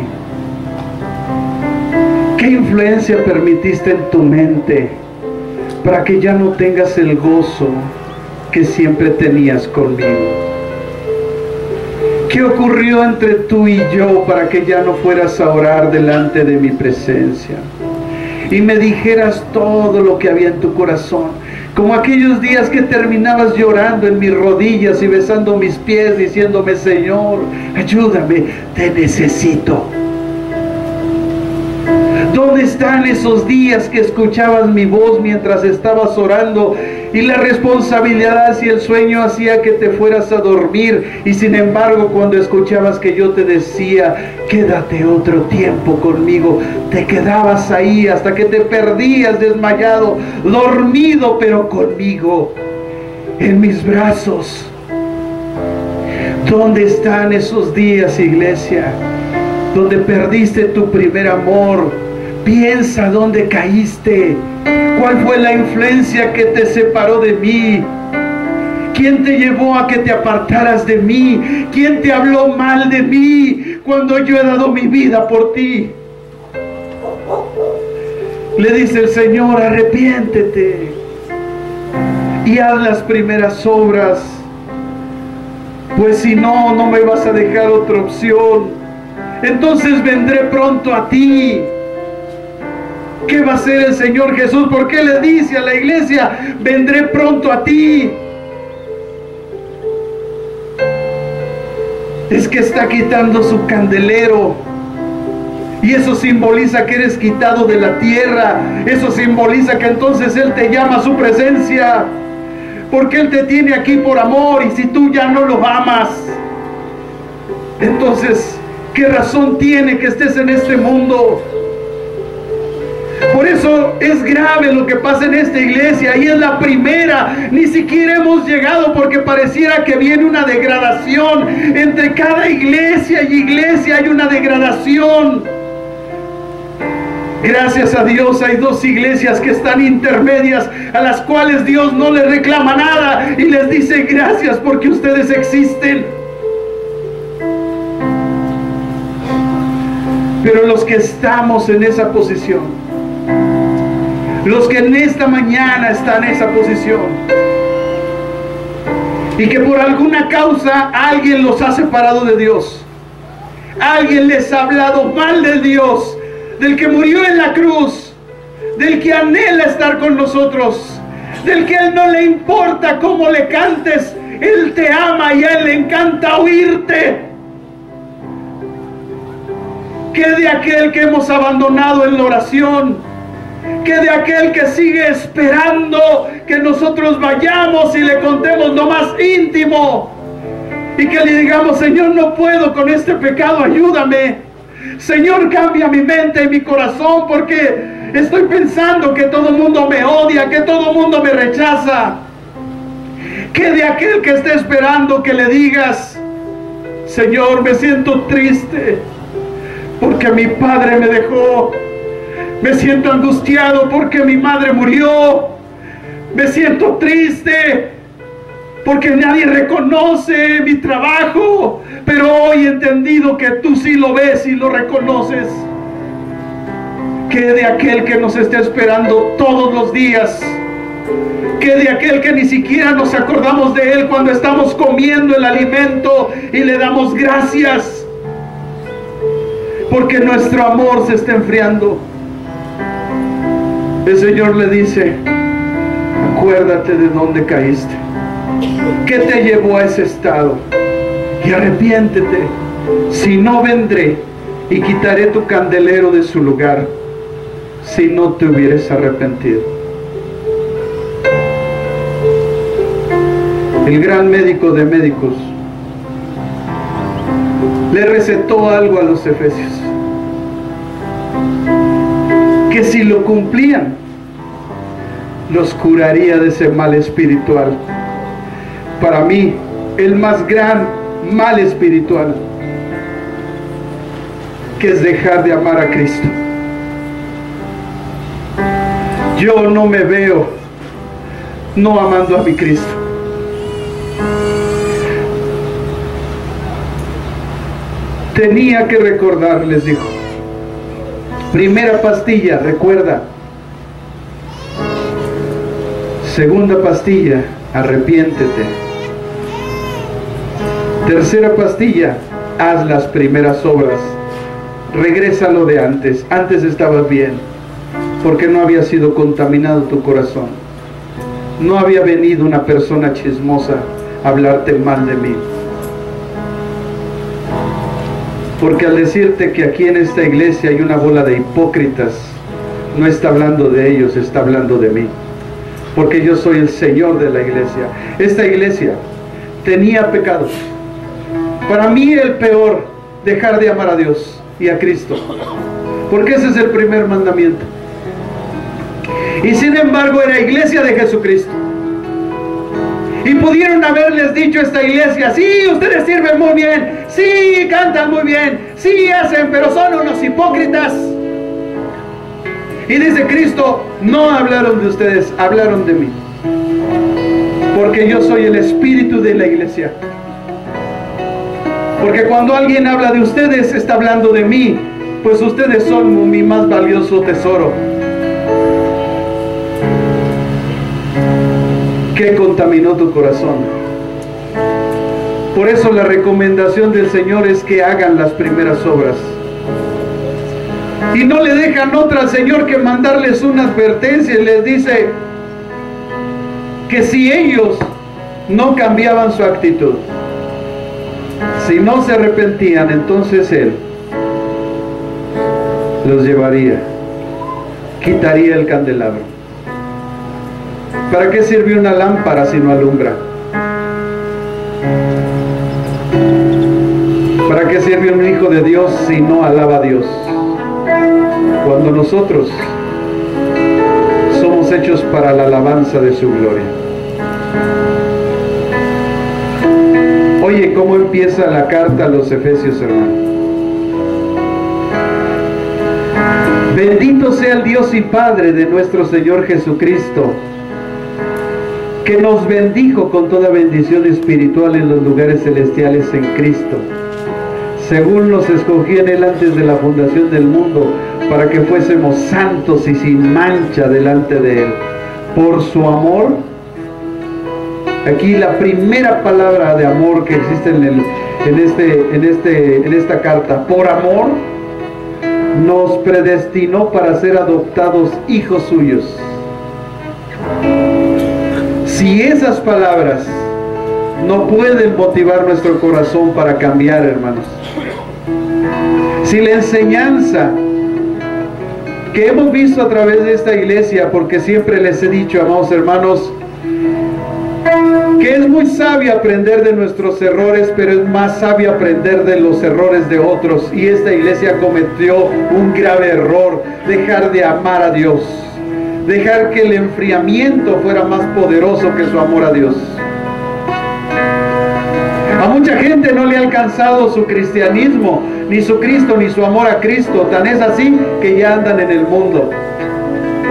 ¿Qué influencia permitiste en tu mente para que ya no tengas el gozo que siempre tenías conmigo? ¿Qué ocurrió entre tú y yo para que ya no fueras a orar delante de mi presencia y me dijeras todo lo que había en tu corazón? Como aquellos días que terminabas llorando en mis rodillas y besando mis pies, diciéndome: Señor, ayúdame, te necesito. ¿Dónde están esos días que escuchabas mi voz mientras estabas orando y la responsabilidad y el sueño hacía que te fueras a dormir? Y sin embargo, cuando escuchabas que yo te decía: quédate otro tiempo conmigo, te quedabas ahí hasta que te perdías desmayado, dormido, pero conmigo, en mis brazos. ¿Dónde están esos días, iglesia, donde perdiste tu primer amor? Piensa dónde caíste. ¿Cuál fue la influencia que te separó de mí? ¿Quién te llevó a que te apartaras de mí? ¿Quién te habló mal de mí cuando yo he dado mi vida por ti? Le dice el Señor: arrepiéntete y haz las primeras obras, pues si no, no me vas a dejar otra opción. Entonces vendré pronto a ti. ¿Qué va a hacer el Señor Jesús? ¿Por qué le dice a la iglesia: vendré pronto a ti? Es que está quitando su candelero. Y eso simboliza que eres quitado de la tierra. Eso simboliza que entonces Él te llama a su presencia. Porque Él te tiene aquí por amor. Y si tú ya no lo amas, entonces, ¿qué razón tiene que estés en este mundo? Por eso es grave lo que pasa en esta iglesia. Y es la primera. Ni siquiera hemos llegado, porque pareciera que viene una degradación. Entre cada iglesia y iglesia hay una degradación. Gracias a Dios hay dos iglesias que están intermedias, a las cuales Dios no les reclama nada y les dice: gracias porque ustedes existen. Pero los que estamos en esa posición, los que en esta mañana están en esa posición y que por alguna causa alguien los ha separado de Dios, Alguien les ha hablado mal de Dios, del que murió en la cruz, del que anhela estar con nosotros, del que a Él no le importa cómo le cantes, Él te ama y a Él le encanta oírte. Que de aquel que hemos abandonado en la oración, que de aquel que sigue esperando que nosotros vayamos y le contemos lo más íntimo, y que le digamos: Señor, no puedo con este pecado, ayúdame. Señor, cambia mi mente y mi corazón, porque estoy pensando que todo el mundo me odia, que todo el mundo me rechaza. Que de aquel que esté esperando que le digas: Señor, me siento triste porque mi padre me dejó. Me siento angustiado porque mi madre murió. Me siento triste porque nadie reconoce mi trabajo, pero hoy he entendido que tú sí lo ves y lo reconoces. Que de aquel que nos está esperando todos los días, que de aquel que ni siquiera nos acordamos de Él cuando estamos comiendo el alimento y le damos gracias, porque nuestro amor se está enfriando. El Señor le dice: acuérdate de dónde caíste, qué te llevó a ese estado, y arrepiéntete. Si no, vendré y quitaré tu candelero de su lugar, si no te hubieras arrepentido. El gran médico de médicos le recetó algo a los efesios, que si lo cumplían, los curaría de ese mal espiritual. Para mí, el más gran mal espiritual, que es dejar de amar a Cristo. Yo no me veo no amando a mi Cristo. Tenía que recordar, les dijo. Primera pastilla, recuerda. Segunda pastilla, arrepiéntete. Tercera pastilla, haz las primeras obras. Regresa a lo de antes. Antes estabas bien, porque no había sido contaminado tu corazón. No había venido una persona chismosa a hablarte mal de mí. Porque al decirte que aquí en esta iglesia hay una bola de hipócritas, no está hablando de ellos, está hablando de mí. Porque yo soy el Señor de la iglesia. Esta iglesia tenía pecados. Para mí el peor, dejar de amar a Dios y a Cristo. Porque ese es el primer mandamiento. Y sin embargo era iglesia de Jesucristo. Y pudieron haberles dicho a esta iglesia: sí, ustedes sirven muy bien, sí, cantan muy bien, sí hacen, pero son unos hipócritas. Y dice Cristo: no hablaron de ustedes, hablaron de mí. Porque yo soy el espíritu de la iglesia. Porque cuando alguien habla de ustedes, está hablando de mí, pues ustedes son mi más valioso tesoro. ¿Qué contaminó tu corazón? Por eso la recomendación del Señor es que hagan las primeras obras. Y no le dejan otra al Señor que mandarles una advertencia, y les dice que si ellos no cambiaban su actitud, si no se arrepentían, entonces Él los llevaría, quitaría el candelabro. ¿Para qué sirve una lámpara si no alumbra? ¿Para qué sirve un hijo de Dios si no alaba a Dios? Cuando nosotros somos hechos para la alabanza de su gloria. Oye, ¿cómo empieza la carta a los Efesios, hermano? Bendito sea el Dios y Padre de nuestro Señor Jesucristo, que nos bendijo con toda bendición espiritual en los lugares celestiales en Cristo, según nos escogió en Él antes de la fundación del mundo, para que fuésemos santos y sin mancha delante de Él. Por su amor Aquí la primera palabra de amor que existe en esta carta, por amor, nos predestinó para ser adoptados hijos suyos. Si esas palabras no pueden motivar nuestro corazón para cambiar, hermanos, si la enseñanza que hemos visto a través de esta iglesia, porque siempre les he dicho, amados hermanos, que es muy sabio aprender de nuestros errores, pero es más sabio aprender de los errores de otros. Y esta iglesia cometió un grave error: dejar de amar a Dios, dejar que el enfriamiento fuera más poderoso que su amor a Dios. A mucha gente no le ha alcanzado su cristianismo, ni su Cristo, ni su amor a Cristo. Tan es así que ya andan en el mundo.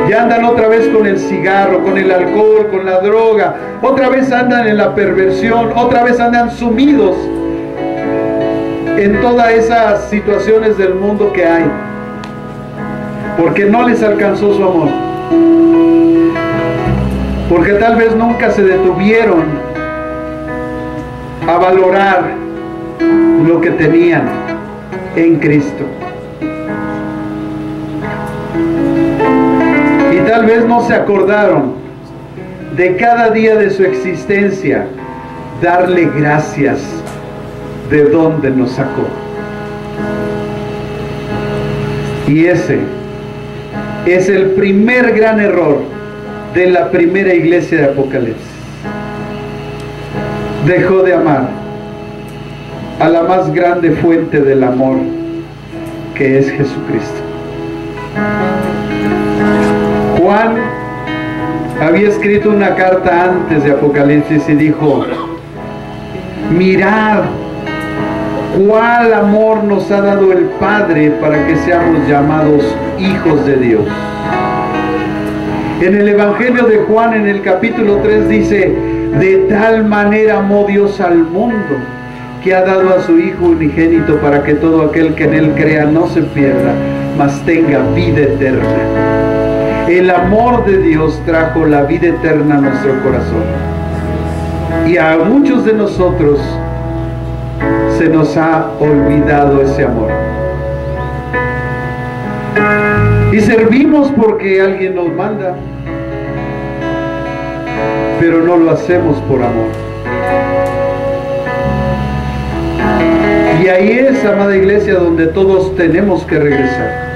Ya andan otra vez con el cigarro, con el alcohol, con la droga. Otra vez andan en la perversión. Otra vez andan sumidos en todas esas situaciones del mundo que hay, porque no les alcanzó su amor. Porque tal vez nunca se detuvieron a valorar lo que tenían en Cristo. Y tal vez no se acordaron de cada día de su existencia darle gracias de donde nos sacó. Y ese es el primer gran error de la primera iglesia de Apocalipsis. Dejó de amar a la más grande fuente del amor, que es Jesucristo. Juan había escrito una carta antes de Apocalipsis y dijo: mirad cuál amor nos ha dado el Padre para que seamos llamados hijos de Dios. En el Evangelio de Juan, en el capítulo 3, dice: de tal manera amó Dios al mundo, que ha dado a su Hijo unigénito, para que todo aquel que en Él crea no se pierda, mas tenga vida eterna. El amor de Dios trajo la vida eterna a nuestro corazón. Y a muchos de nosotros se nos ha olvidado ese amor. Y servimos porque alguien nos manda, pero no lo hacemos por amor. Y ahí es, amada iglesia, donde todos tenemos que regresar.